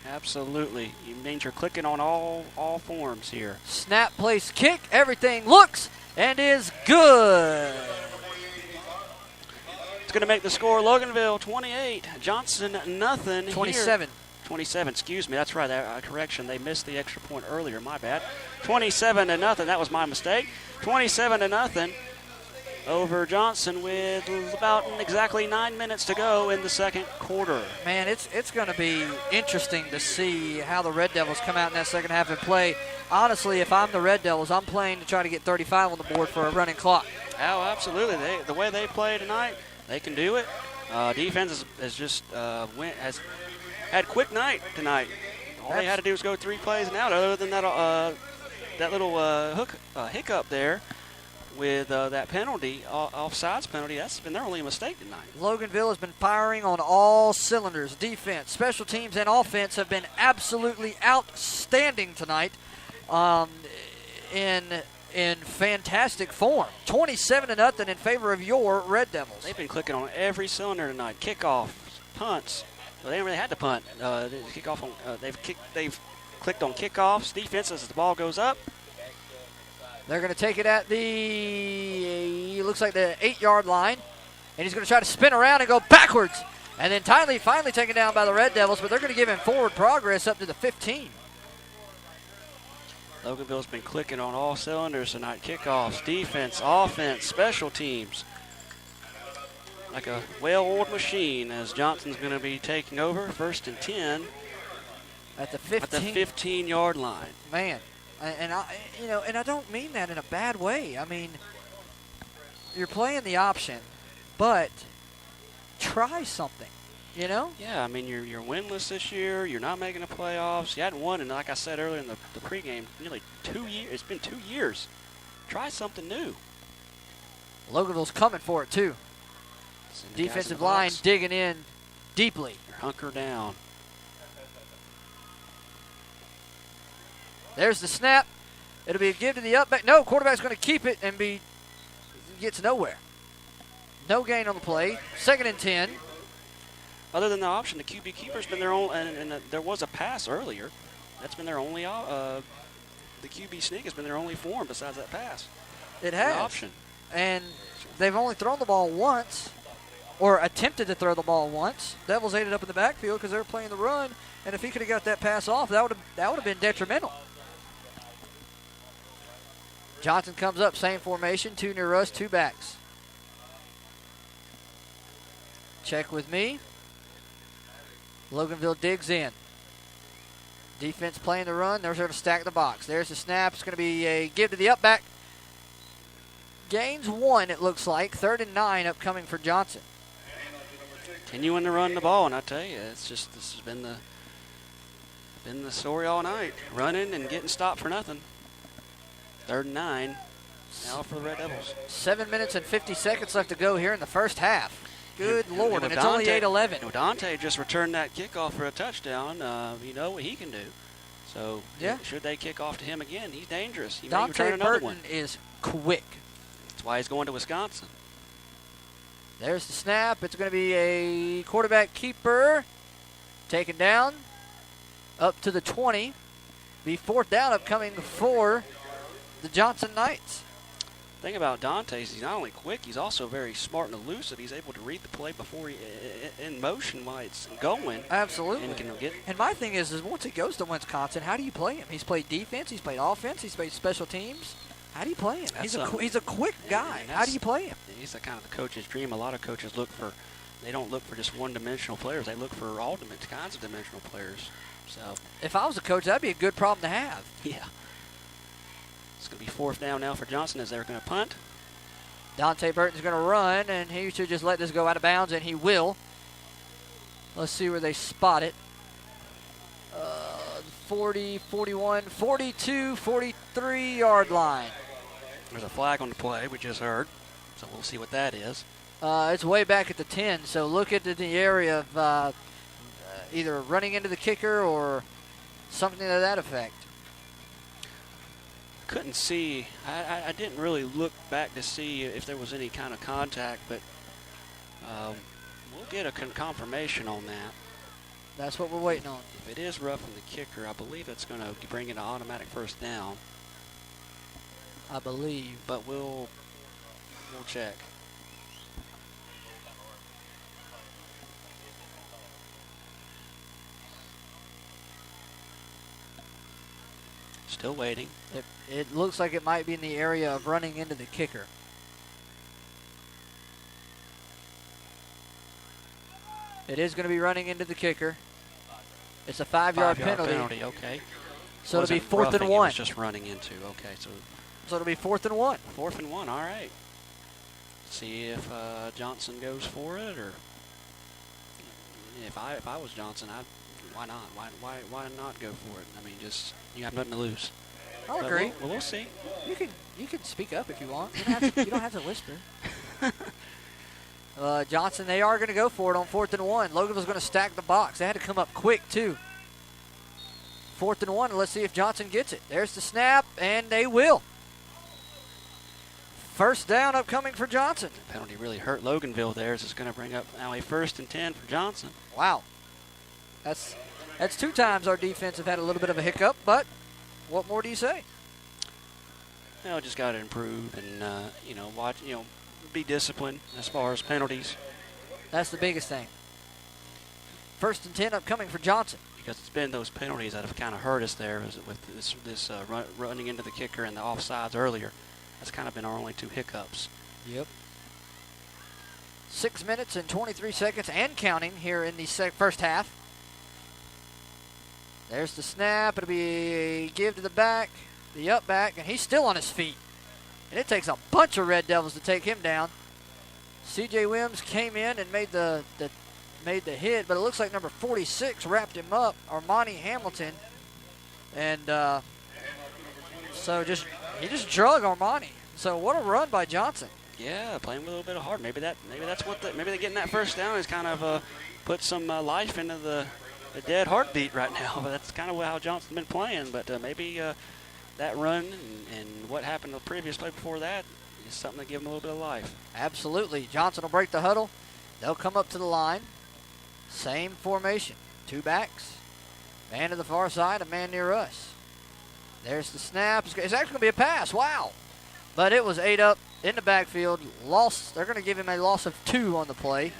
Absolutely. You means you're clicking on all forms here. Snap, place, kick. Everything looks and is good. It's going to make the score Loganville 28, Johnson nothing. 27. 27, excuse me. That's right. Correction. They missed the extra point earlier. My bad. 27-0. That was my mistake. 27-0 over Johnson with about exactly 9 minutes to go in the second quarter. Man, it's going to be interesting to see how the Red Devils come out in that second half and play. Honestly, if I'm the Red Devils, I'm playing to try to get 35 on the board for a running clock. Oh, absolutely. The way they play tonight, they can do it. Defense has had quick night tonight. All they had to do was go 3 plays and out. Other than that little hiccup there with that penalty, offsides penalty, that's been their only mistake tonight. Loganville has been firing on all cylinders. Defense, special teams, and offense have been absolutely outstanding tonight. In fantastic form. 27-0 in favor of your Red Devils. They've been clicking on every cylinder tonight. Kickoffs, punts. Well, they haven't really had to punt. They've clicked on kickoffs, defenses as the ball goes up. They're going to take it at the, looks like the 8-yard line. And he's going to try to spin around and go backwards. And then finally taken down by the Red Devils, but they're going to give him forward progress up to the 15. Loganville's been clicking on all cylinders tonight. Kickoffs, defense, offense, special teams. Like a well-oiled machine as Johnson's going to be taking over. 1st and 10 at the 15-yard line. Man, and I don't mean that in a bad way. I mean, you're playing the option, but try something. You know? Yeah, I mean, you're winless this year. You're not making the playoffs. You hadn't won, and like I said earlier in the pregame, nearly 2 years. It's been 2 years. Try something new. Loganville's coming for it, too. Defensive line digging in deeply. Hunker down. There's the snap. It'll be a give to the up back. No, quarterback's going to keep it and gets nowhere. No gain on the play. 2nd and 10. Other than the option, the QB keeper's been their own, and there was a pass earlier. That's been their only, the QB sneak has been their only form besides that pass. It has. The option. And they've only thrown the ball once, or attempted to throw the ball once. Devils ate it up in the backfield because they were playing the run, and if he could have got that pass off, that would have been detrimental. Johnson comes up, same formation, 2 near us, 2 backs. Check with me. Loganville digs in. Defense playing the run. They're going to stack the box. There's the snap. It's going to be a give to the up back. Gains 1, it looks like. 3rd and 9 upcoming for Johnson. Continuing to run the ball, and I tell you, this has been the story all night. Running and getting stopped for nothing. 3rd and 9 now for the Red Devils. 7 minutes and 50 seconds left to go here in the first half. Good Lord, and it's only 8-11. Dante just returned that kickoff for a touchdown. You know what he can do. So, yeah. Should they kick off to him again, he's dangerous. He may Dante return another Burton one. is quick. That's why he's going to Wisconsin. There's the snap. It's going to be a quarterback keeper. Taken down. Up to the 20. Be 4th down upcoming for the Johnson Knights. The thing about Dante is he's not only quick, he's also very smart and elusive. He's able to read the play before in motion while it's going. Absolutely. And my thing is once he goes to Wisconsin, how do you play him? He's played defense, he's played offense, he's played special teams. How do you play him? He's a quick guy. How do you play him? He's the kind of the coach's dream. A lot of coaches they don't look for just one-dimensional players. They look for all kinds of dimensional players. So if I was a coach, that'd be a good problem to have. Yeah. It's going to be 4th down now for Johnson as they're going to punt. Dante Burton's going to run, and he should just let this go out of bounds, and he will. Let's see where they spot it. 40, 41, 42, 43-yard line. There's a flag on the play we just heard, so we'll see what that is. It's way back at the 10, so look at the area of either running into the kicker or something to that effect. Couldn't see. I didn't really look back to see if there was any kind of contact, but we'll get a confirmation on that. That's what we're waiting on. If it is roughing the kicker, I believe it's going to bring in an automatic first down. I believe. But we'll check. Still waiting. It looks like it might be in the area of running into the kicker. It is going to be running into the kicker. It's a 5-yard penalty. Okay. So it'll be Wasn't 4th and roughing, 1. It was just running into. Okay, so it'll be 4th and 1. 4th and 1. All right. See if Johnson goes for it, or if I was Johnson, why not? Why not go for it? I mean, just you have nothing to lose. I'll But agree. We'll see. You can speak up if you want. You don't have to whisper. Johnson, they are going to go for it on 4th and 1. Loganville's going to stack the box. They had to come up quick, too. 4th and 1. Let's see if Johnson gets it. There's the snap, and they will. First down upcoming for Johnson. The penalty really hurt Loganville there. It's going to bring up now a 1st and 10 for Johnson. Wow. That's 2 times our defense have had a little bit of a hiccup, but what more do you say? Well, just got to improve and, watch, be disciplined as far as penalties. That's the biggest thing. 1st and 10 upcoming for Johnson. Because it's been those penalties that have kind of hurt us there with this running into the kicker and the offsides earlier. That's kind of been our only 2 hiccups. Yep. 6 minutes and 23 seconds and counting here in the first half. There's the snap. It'll be a give to the back, the up back, and he's still on his feet. And it takes a bunch of Red Devils to take him down. C.J. Wims came in and made the hit, but it looks like number 46 wrapped him up, Armani Hamilton. And so he just drug Armani. So what a run by Johnson. Yeah, playing with a little bit of heart. Maybe that's what maybe they getting that first down is kind of put some life into the dead heartbeat right now. But that's kind of how Johnson's been playing. But maybe that run and what happened the previous play before that is something to give him a little bit of life. Absolutely. Johnson will break the huddle. They'll come up to the line. Same formation. 2 backs. Man to the far side, a man near us. There's the snap. It's actually going to be a pass. Wow. But it was 8 up in the backfield. Lost. They're going to give him a loss of 2 on the play.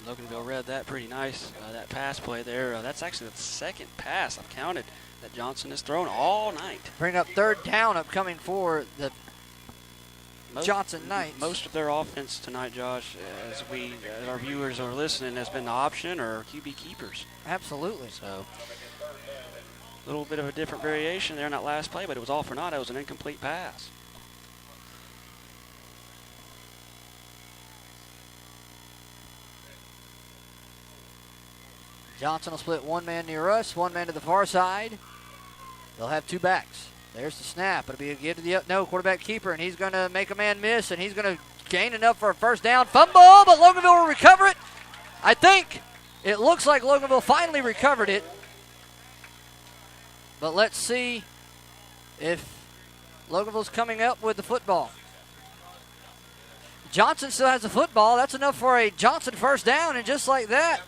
And Loganville read that pretty nice, that pass play there. That's actually the 2nd pass I've counted that Johnson has thrown all night. Bring up 3rd down upcoming for the Johnson Knights. Most of their offense tonight, Josh, as our viewers are listening, has been the option or QB keepers. Absolutely. So a little bit of a different variation there in that last play, but it was all for naught. It was an incomplete pass. Johnson will split 1 man near us, 1 man to the far side. They'll have 2 backs. There's the snap. It'll be a give to the quarterback keeper, and he's going to make a man miss, and he's going to gain enough for a first down. Fumble, but Loganville will recover it. I think it looks like Loganville finally recovered it. But let's see if Loganville's coming up with the football. Johnson still has the football. That's enough for a Johnson first down, and just like that,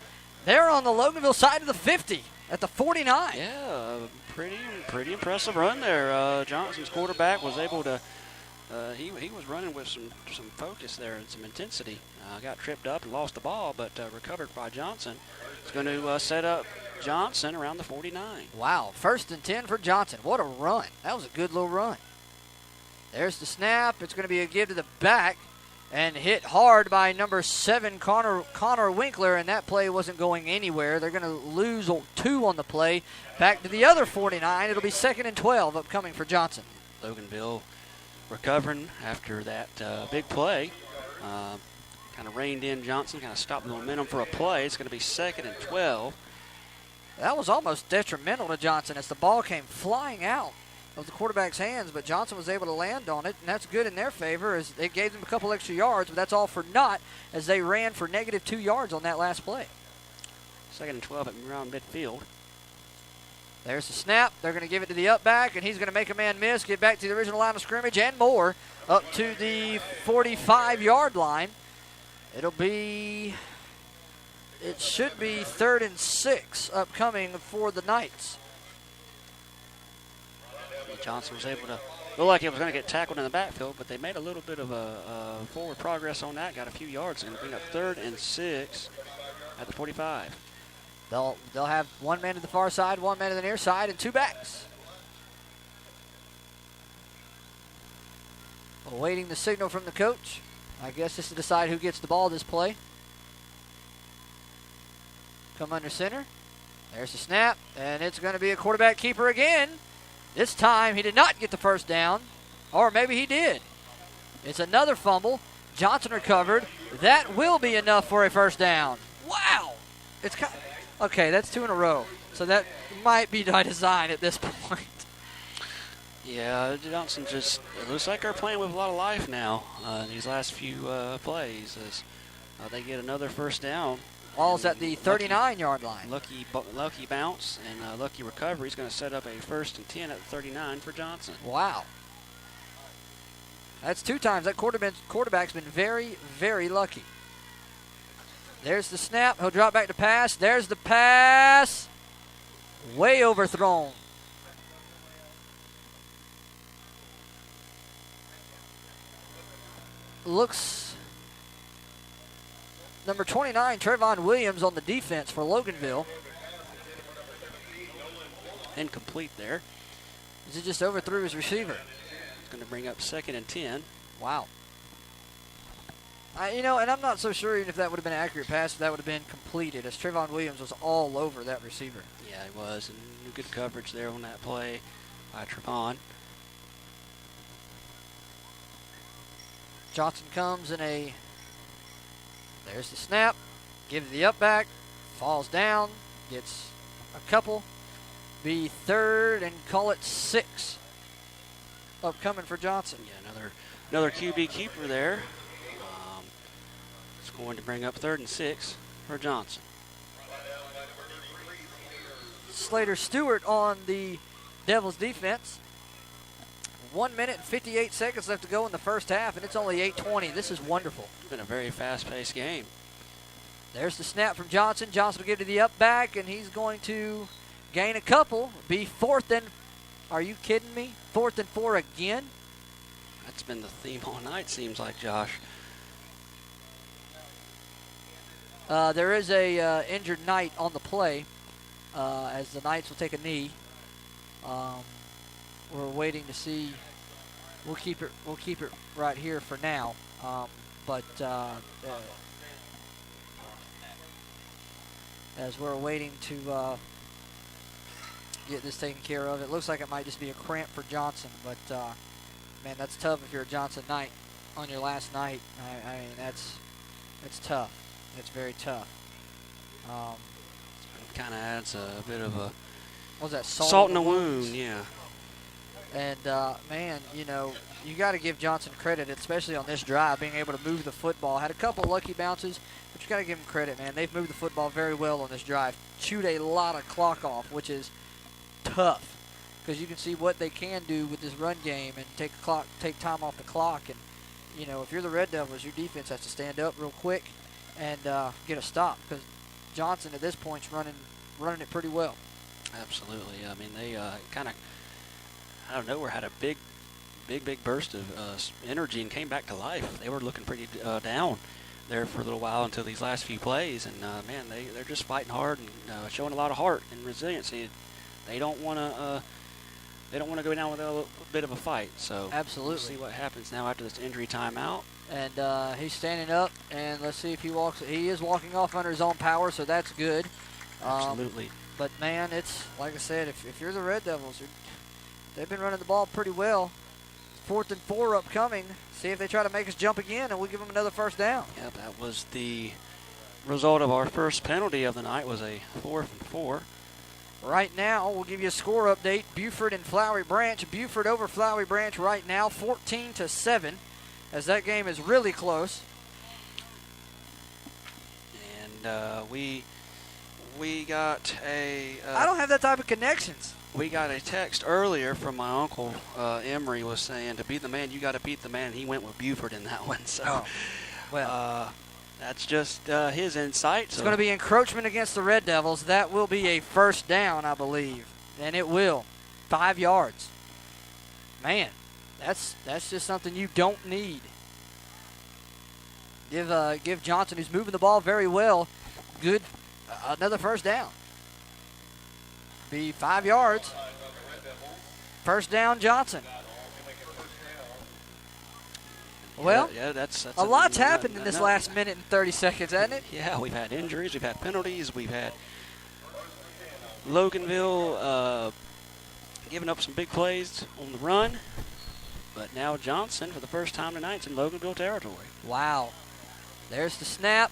they're on the Loganville side of the 50 at the 49. Yeah, pretty impressive run there. Johnson's quarterback was able to. He was running with some focus there and some intensity. Got tripped up and lost the ball, but recovered by Johnson. It's going to set up Johnson around the 49. Wow, 1st and 10 for Johnson. What a run. That was a good little run. There's the snap. It's going to be a give to the back and hit hard by number 7, Connor Winkler, and that play wasn't going anywhere. They're going to lose 2 on the play. Back to the other 49. It'll be 2nd and 12 upcoming for Johnson. Loganville recovering after that big play. Kind of reined in Johnson, kind of stopped the momentum for a play. It's going to be 2nd and 12. That was almost detrimental to Johnson as the ball came flying out of the quarterback's hands, but Johnson was able to land on it, and that's good in their favor as they gave them a couple extra yards, but that's all for naught as they ran for negative 2 yards on that last play. 2nd and 12 at around midfield. There's the snap. They're going to give it to the up back, and he's going to make a man miss, get back to the original line of scrimmage and more, up to the 45-yard line. It'll be it should be 3rd and 6 upcoming for the Knights. Johnson was able to look like he was going to get tackled in the backfield, but they made a little bit of a forward progress on that. Got a few yards and bring up 3rd and 6 at the 45. They'll have one man to the far side, one man to the near side, and 2 backs. Awaiting the signal from the coach. I guess just to decide who gets the ball this play. Come under center. There's the snap, and it's going to be a quarterback keeper again. This time he did not get the first down, or maybe he did. It's another fumble. Johnson recovered. That will be enough for a first down. Wow. It's okay, that's 2 in a row. So that might be by design at this point. Yeah, Johnson just, it looks like they're playing with a lot of life now in these last few plays as they get another first down. Ball's at the 39-yard line. Lucky bounce and lucky recovery is going to set up a 1st and 10 at the 39 for Johnson. Wow. That's 2 times. That quarterback's been very, very lucky. There's the snap. He'll drop back to pass. There's the pass. Way overthrown. Looks number 29, Trayvon Williams on the defense for Loganville. Incomplete there. Is it just overthrew his receiver? It's going to bring up 2nd and 10. Wow. And I'm not so sure even if that would have been an accurate pass, if that would have been completed, as Trayvon Williams was all over that receiver. Yeah, he was. And good coverage there on that play by Trayvon. Johnson comes in there's the snap, gives the up back, falls down, gets a couple, be 3rd and call it 6 upcoming for Johnson. Yeah, another QB keeper there. It's going to bring up 3rd and 6 for Johnson. Slater Stewart on the Devils defense. 1 minute and 58 seconds left to go in the first half, and it's only 8:20. This is wonderful. It's been a very fast-paced game. There's the snap from Johnson. Johnson will give to the up back, and he's going to gain a couple. Be 4th and, are you kidding me? 4th and 4 again? That's been the theme all night, seems like, Josh. There is a injured Knight on the play as the Knights will take a knee. We're waiting to see. We'll keep it right here for now. As we're waiting to get this taken care of, it looks like it might just be a cramp for Johnson. But man, that's tough if you're a Johnson Knight on your last night. I mean, that's tough. It's very tough. It kind of adds a bit of a what was that salt in the wound, yeah. And, man, you got to give Johnson credit, especially on this drive, being able to move the football. Had a couple lucky bounces, but you got to give them credit, man. They've moved the football very well on this drive. Chewed a lot of clock off, which is tough because you can see what they can do with this run game and take time off the clock. And, if you're the Red Devils, your defense has to stand up real quick and get a stop because Johnson at this point is running it pretty well. Absolutely. I mean, they kind of out of nowhere had a big burst of energy and came back to life. They were looking pretty down there for a little while until these last few plays, and man, they're just fighting hard and showing a lot of heart and resiliency. They don't want to go down with a bit of a fight. So absolutely, we'll see what happens now after this injury timeout. And he's standing up, and let's see if he walks. He is walking off under his own power, so that's good. Absolutely. But man, it's like I said, if you're the Red Devils, they've been running the ball pretty well. 4th and 4 upcoming. See if they try to make us jump again, and we'll give them another first down. Yep, that was the result of our first penalty of the night. Was a 4th and 4. Right now, we'll give you a score update. Buford and Flowery Branch. Buford over Flowery Branch right now, 14-7, as that game is really close. And we got a. I don't have that type of connections. We got a text earlier from my uncle. Emery was saying to beat the man, you got to beat the man. He went with Buford in that one. So, That's just his insight. It's going to be encroachment against the Red Devils. That will be a first down, I believe. And it will. 5 yards. Man, that's just something you don't need. Give Johnson, who's moving the ball very well, good another first down. Be 5 yards. First down, Johnson. Well, that's a lot's happened in this last minute and 30 seconds, hasn't it? Yeah, we've had injuries, we've had penalties, we've had Loganville giving up some big plays on the run. But now Johnson, for the first time tonight, is in Loganville territory. Wow. There's the snap.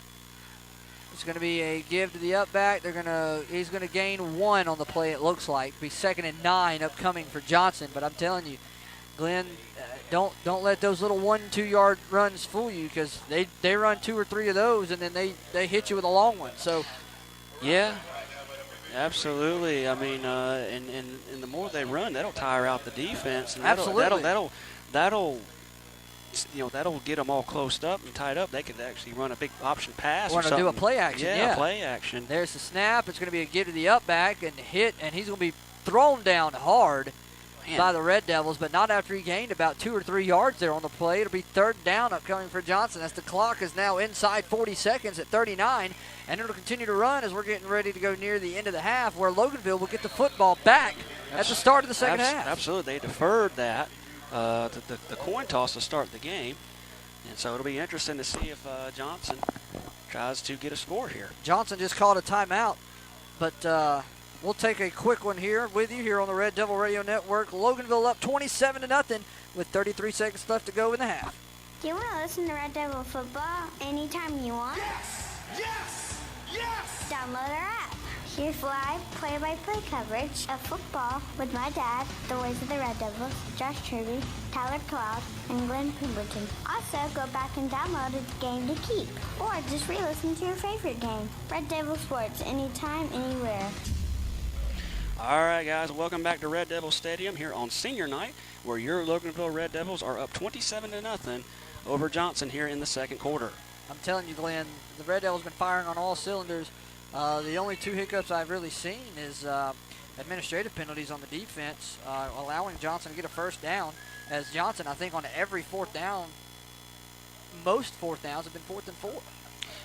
It's going to be a give to the up back. He's going to gain 1 on the play, it looks like. Be 2nd and 9 upcoming for Johnson. But I'm telling you, Glenn, don't let those little 1-2 yard runs fool you, because they run 2 or 3 of those and then they hit you with a long one. So, yeah, absolutely. I mean, and the more they run, that'll tire out the defense. And absolutely. That'll get them all closed up and tied up. They could actually run a big option pass. Want to do a play action? Yeah, play action. There's the snap. It's going to be a give to the up back and hit, and he's going to be thrown down hard by the Red Devils, but not after he gained about 2 or 3 yards there on the play. It'll be 3rd down upcoming for Johnson as the clock is now inside 40 seconds at 39, and it'll continue to run as we're getting ready to go near the end of the half, where Loganville will get the football back at the start of the second half. Absolutely. They deferred that, the coin toss to start the game, and so it'll be interesting to see if Johnson tries to get a score here. Johnson just called a timeout, but we'll take a quick one here with you here on the Red Devil Radio Network. Loganville up 27-0 with 33 seconds left to go in the half. Do you want to listen to Red Devil football anytime you want? Yes! Yes! Download our app. Here's live play-by-play coverage of football with my dad, the voice of the Red Devils, Josh Truby, Tyler Cloud, and Glenn Pemberton. Also, go back and download a game to keep, or just re-listen to your favorite game. Red Devil Sports, anytime, anywhere. All right, guys, welcome back to Red Devil Stadium here on senior night, where your Loganville Red Devils are up 27-0 over Johnson here in the second quarter. I'm telling you, Glenn, the Red Devils been firing on all cylinders. The only 2 hiccups I've really seen is administrative penalties on the defense, allowing Johnson to get a first down. As Johnson, I think, on every 4th down, most 4th downs have been 4th and 4.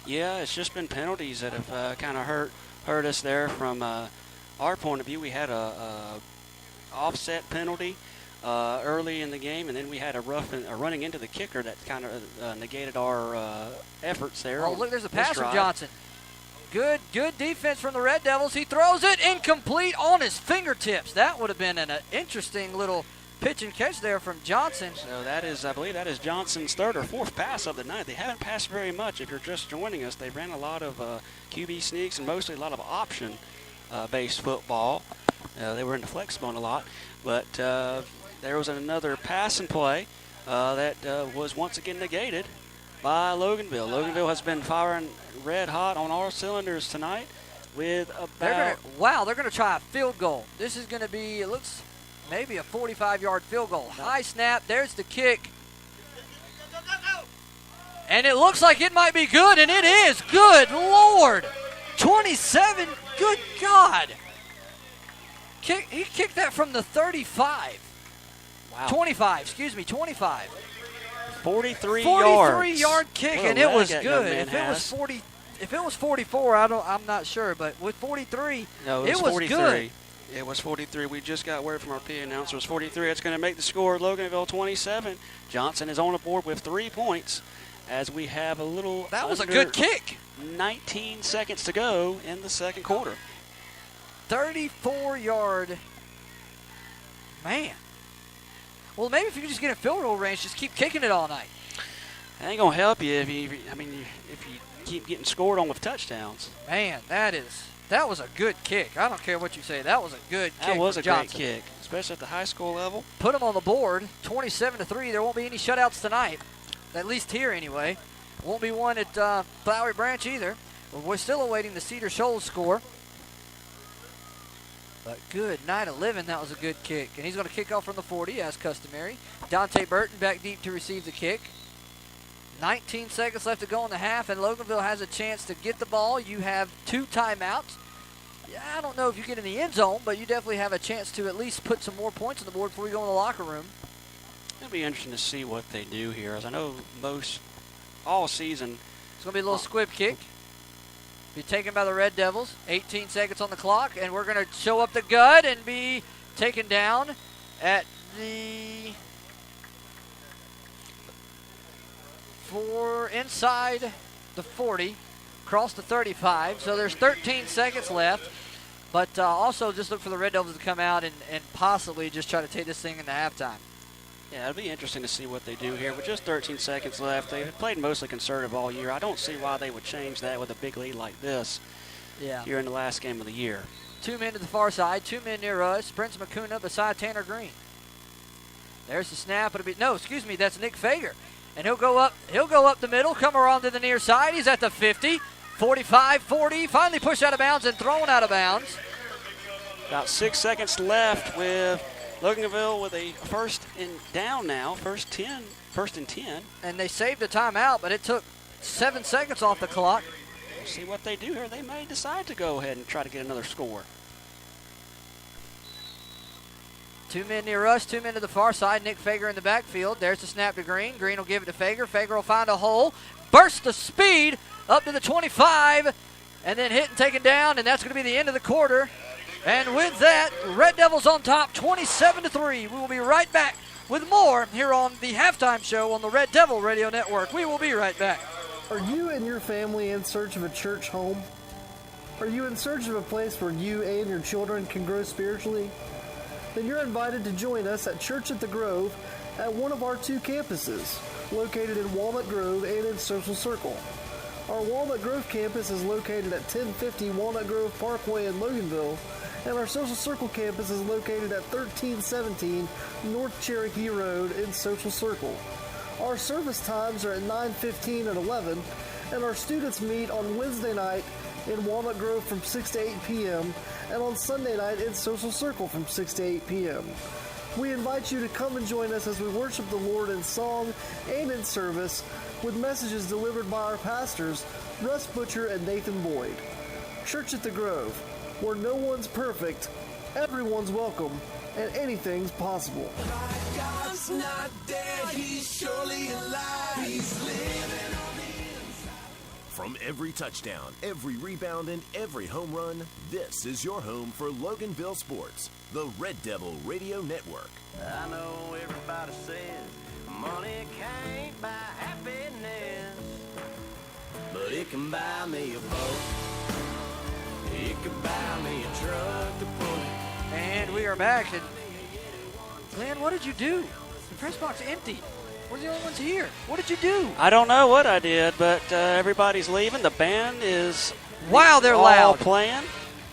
Yeah, it's just been penalties that have kind of hurt us there from our point of view. We had a offset penalty early in the game, and then we had a running into the kicker that kind of negated our efforts there. Oh, look, there's a pass from Johnson. Good defense from the Red Devils. He throws it incomplete on his fingertips. That would have been an interesting little pitch and catch there from Johnson. So I believe that is Johnson's 3rd or 4th pass of the night. They haven't passed very much. If you're just joining us, they ran a lot of QB sneaks and mostly a lot of option-based football. They were in the flex zone a lot. But there was another pass and play that was once again negated by Loganville. Loganville has been firing red hot on all cylinders tonight with about... They're going to try a field goal. This is going to be, it looks, maybe a 45-yard field goal. High snap. There's the kick. And it looks like it might be good, and it is. Good Lord. 27. Good God. He kicked that from the 35. Wow. 25. 43 yards. 43-yard kick, and it was good. If it was 44, I'm not sure, but with 43, no, it was 43. Good. It was 43. We just got word from our PA announcer. It was 43. It's going to make the score Loganville 27. Johnson is on the board with 3 points as we have a little. That was a good kick. 19 seconds to go in the second quarter. 34-yard. Man. Well, maybe if you just get a field goal range, just keep kicking it all night. That ain't gonna help you if you keep getting scored on with touchdowns. Man, that was a good kick. I don't care what you say. That was a good kick. That was a great Johnson. kick, especially at the high school level. Put them on the board, 27-3. There won't be any shutouts tonight, at least here anyway. Won't be one at Flowery Branch either. We're still awaiting the Cedar Shoals score. But good night of living. That was a good kick. And he's going to kick off from the 40 as customary. Dante Burton back deep to receive the kick. 19 seconds left to go in the half, and Loganville has a chance to get the ball. You have 2 timeouts. Yeah, I don't know if you get in the end zone, but you definitely have a chance to at least put some more points on the board before we go in the locker room. It'll be interesting to see what they do here. As I know all season. It's going to be a little squib kick. Be taken by the Red Devils. 18 seconds on the clock, and we're going to show up the gut and be taken down at the inside the 40, across the 35. So there's 13 seconds left. But also just look for the Red Devils to come out and possibly just try to take this thing into halftime. Yeah, it'll be interesting to see what they do here. With just 13 seconds left, they've played mostly conservative all year. I don't see why they would change that with a big lead like this here in the last game of the year. 2 men to the far side, 2 men near us. Prince McCuna beside Tanner Green. There's the snap. That's Nick Fager. And he'll go up the middle, come around to the near side. He's at the 50, 45, 40, finally pushed out of bounds and thrown out of bounds. About 6 seconds left with Loganville with a first and down now, first and 10. And they saved a timeout, but it took 7 seconds off the clock. We'll see what they do here. They may decide to go ahead and try to get another score. 2 men near us, 2 men to the far side. Nick Fager in the backfield. There's the snap to Green. Green will give it to Fager. Fager will find a hole. Burst of speed up to the 25, and then hit and taken down, and that's going to be the end of the quarter. And with that, Red Devils on top, 27-3. We will be right back with more here on the halftime show on the Red Devil Radio Network. We will be right back. Are you and your family in search of a church home? Are you in search of a place where you and your children can grow spiritually? Then you're invited to join us at Church at the Grove at one of our 2 campuses, located in Walnut Grove and in Social Circle. Our Walnut Grove campus is located at 1050 Walnut Grove Parkway in Loganville, and our Social Circle campus is located at 1317 North Cherokee Road in Social Circle. Our service times are at 9:15 and 11, and our students meet on Wednesday night in Walnut Grove from 6 to 8 p.m., and on Sunday night in Social Circle from 6 to 8 p.m. We invite you to come and join us as we worship the Lord in song and in service with messages delivered by our pastors, Russ Butcher and Nathan Boyd. Church at the Grove, where no one's perfect, everyone's welcome, and anything's possible. God's not dead, he's surely alive. He's living on the inside. From every touchdown, every rebound, and every home run, this is your home for Loganville Sports, the Red Devil Radio Network. I know everybody says money can't buy happiness, but it can buy me a boat. It can buy me a truck to pull it. And we are back. And Glenn, what did you do? The press box empty. We're the only ones here. What did you do? I don't know what I did, but everybody's leaving. The band is they're all loud playing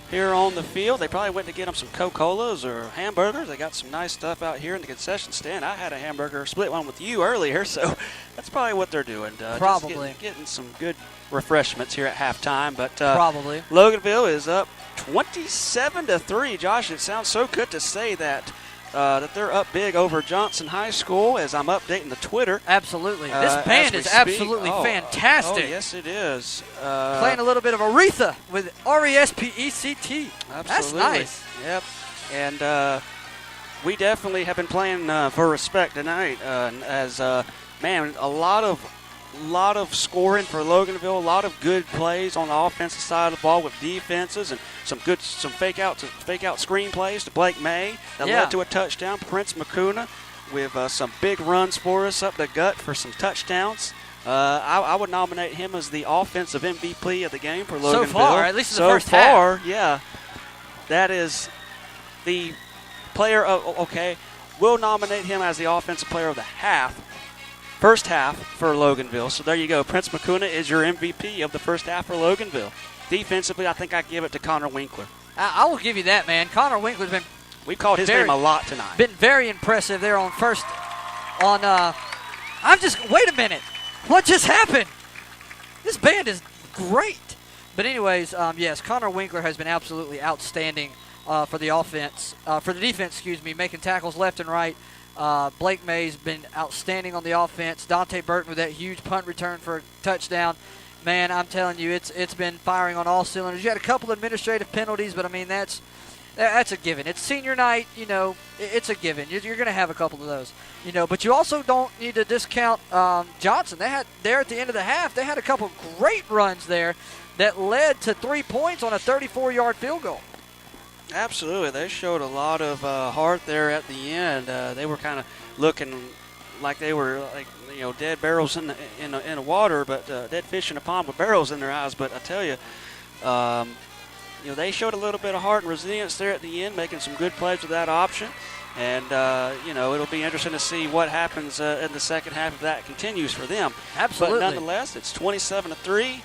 here on the field. They probably went to get them some Coca-Colas or hamburgers. They got some nice stuff out here in the concession stand. I had a hamburger, split one with you earlier, so that's probably what they're doing. Probably. Just getting some good refreshments here at halftime. But probably. Loganville is up 27-3. Josh, it sounds so good to say that. That they're up big over Johnson High School as I'm updating the Twitter. Absolutely. This band is absolutely fantastic. Oh, yes, it is. Playing a little bit of Aretha with R-E-S-P-E-C-T. Absolutely. That's nice. Yep. And we definitely have been playing for respect tonight as, man, a lot of scoring for Loganville, a lot of good plays on the offensive side of the ball with defenses and some fake out screen plays to Blake May that led to a touchdown. Prince McCuna with some big runs for us up the gut for some touchdowns. I would nominate him as the offensive MVP of the game for Loganville. So far, at least in the first half. So far, yeah. That is the player we'll nominate him as the offensive player of the first half for Loganville. So there you go. Prince McCuna is your MVP of the first half for Loganville. Defensively, I think I give it to Connor Winkler. I will give you that, man. Connor Winkler's been we called his name a lot tonight. Been very impressive there on first. Wait a minute. What just happened? This band is great. But anyways, yes, Connor Winkler has been absolutely outstanding for the offense, for the defense, making tackles left and right. Blake May's been outstanding on the offense. Dante Burton with that huge punt return for a touchdown. Man, I'm telling you, it's been firing on all cylinders. You had a couple administrative penalties, but, I mean, that's a given. It's senior night, it's a given. You're going to have a couple of those, But you also don't need to discount Johnson. There at the end of the half, they had a couple great runs there that led to 3 points on a 34-yard field goal. Absolutely. They showed a lot of heart there at the end. They were kind of looking like they were dead barrels in the water, but dead fish in a pond with barrels in their eyes. But I tell you, they showed a little bit of heart and resilience there at the end, making some good plays with that option. And, it'll be interesting to see what happens in the second half if that continues for them. Absolutely. But nonetheless, it's 27-3.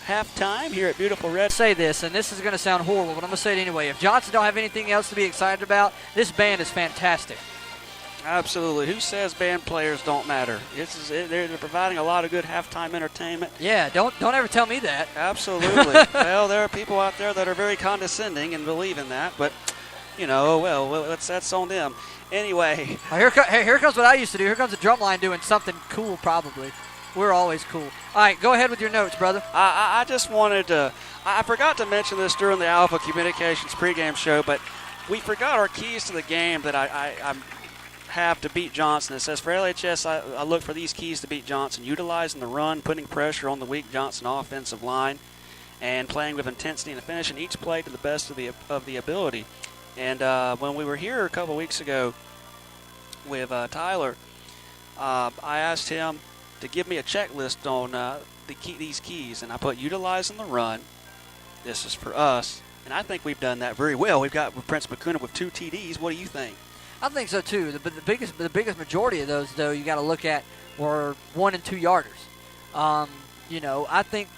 Halftime here at beautiful Red. Say this, and this is going to sound horrible, but I'm going to say it anyway. If Johnson don't have anything else to be excited about, this band is fantastic. Absolutely. Who says band players don't matter? They're providing a lot of good halftime entertainment. Yeah, don't ever tell me that. Absolutely. Well, there are people out there that are very condescending and believe in that, but that's on them. Anyway. Here comes what I used to do. Here comes the drum line doing something cool, probably. We're always cool. All right, go ahead with your notes, brother. I just wanted to – I forgot to mention this during the Alpha Communications pregame show, but we forgot our keys to the game that I have to beat Johnson. It says for LHS, I look for these keys to beat Johnson: utilizing the run, putting pressure on the weak Johnson offensive line, and playing with intensity and finishing each play to the best of the ability. And when we were here a couple weeks ago with Tyler, I asked him to give me a checklist on these keys, and I put utilizing the run. This is for us, and I think we've done that very well. We've got Prince Makuna with 2 TDs. What do you think? I think so too. The biggest majority of those, though, you got to look at were 1 and 2 yarders. I think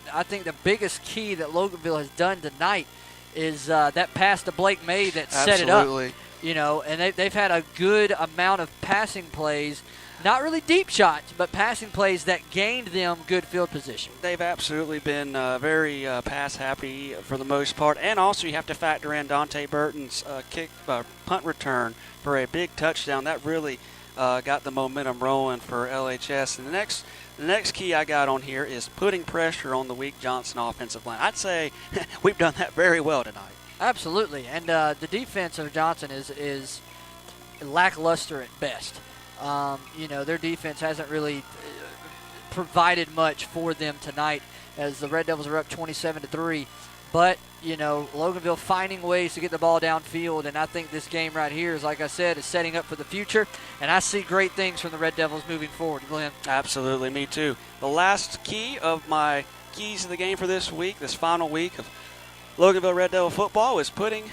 the biggest key that Loganville has done tonight is that pass to Blake May that set it up. And they've had a good amount of passing plays. Not really deep shots, but passing plays that gained them good field position. They've absolutely been very pass-happy for the most part. And also you have to factor in Dante Burton's punt return for a big touchdown. That really got the momentum rolling for LHS. And the next key I got on here is putting pressure on the weak Johnson offensive line. I'd say we've done that very well tonight. Absolutely. And the defense of Johnson is lackluster at best. Their defense hasn't really provided much for them tonight as the Red Devils are up 27-3. But, Loganville finding ways to get the ball downfield, and I think this game right here is, like I said, is setting up for the future, and I see great things from the Red Devils moving forward. Glenn? Absolutely, me too. The last key of my keys to the game for this final week of Loganville Red Devil football is playing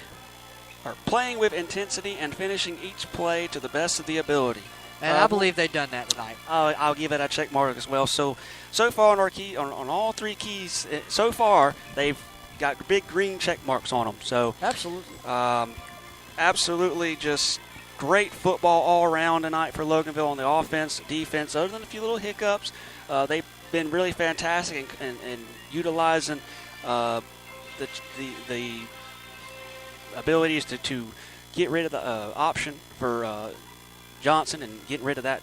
with intensity and finishing each play to the best of the ability. And I believe they've done that tonight. I'll give it a check mark as well. So far on our key, on all 3 keys, so far they've got big green check marks on them. So absolutely just great football all around tonight for Loganville on the offense, defense. Other than a few little hiccups, they've been really fantastic in utilizing the abilities to get rid of the option for Johnson and getting rid of that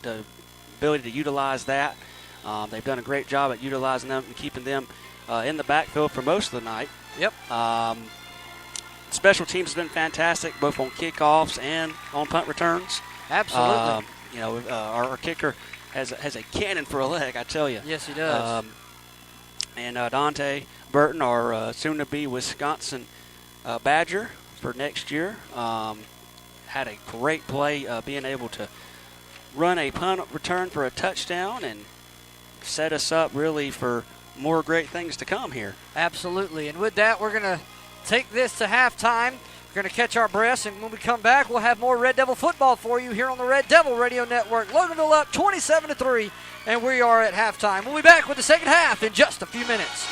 ability to utilize that. They've done a great job at utilizing them and keeping them in the backfield for most of the night. Yep. Special teams has been fantastic, both on kickoffs and on punt returns. Absolutely. Our kicker has a cannon for a leg, I tell you. Yes, he does. And Dante Burton, our soon-to-be Wisconsin Badger for next year, had a great play being able to run a punt return for a touchdown and set us up really for more great things to come here. Absolutely. And with that, we're going to take this to halftime. We're going to catch our breaths, and when we come back, we'll have more Red Devil football for you here on the Red Devil Radio Network. Loganville up 27-3, and we are at halftime. We'll be back with the second half in just a few minutes.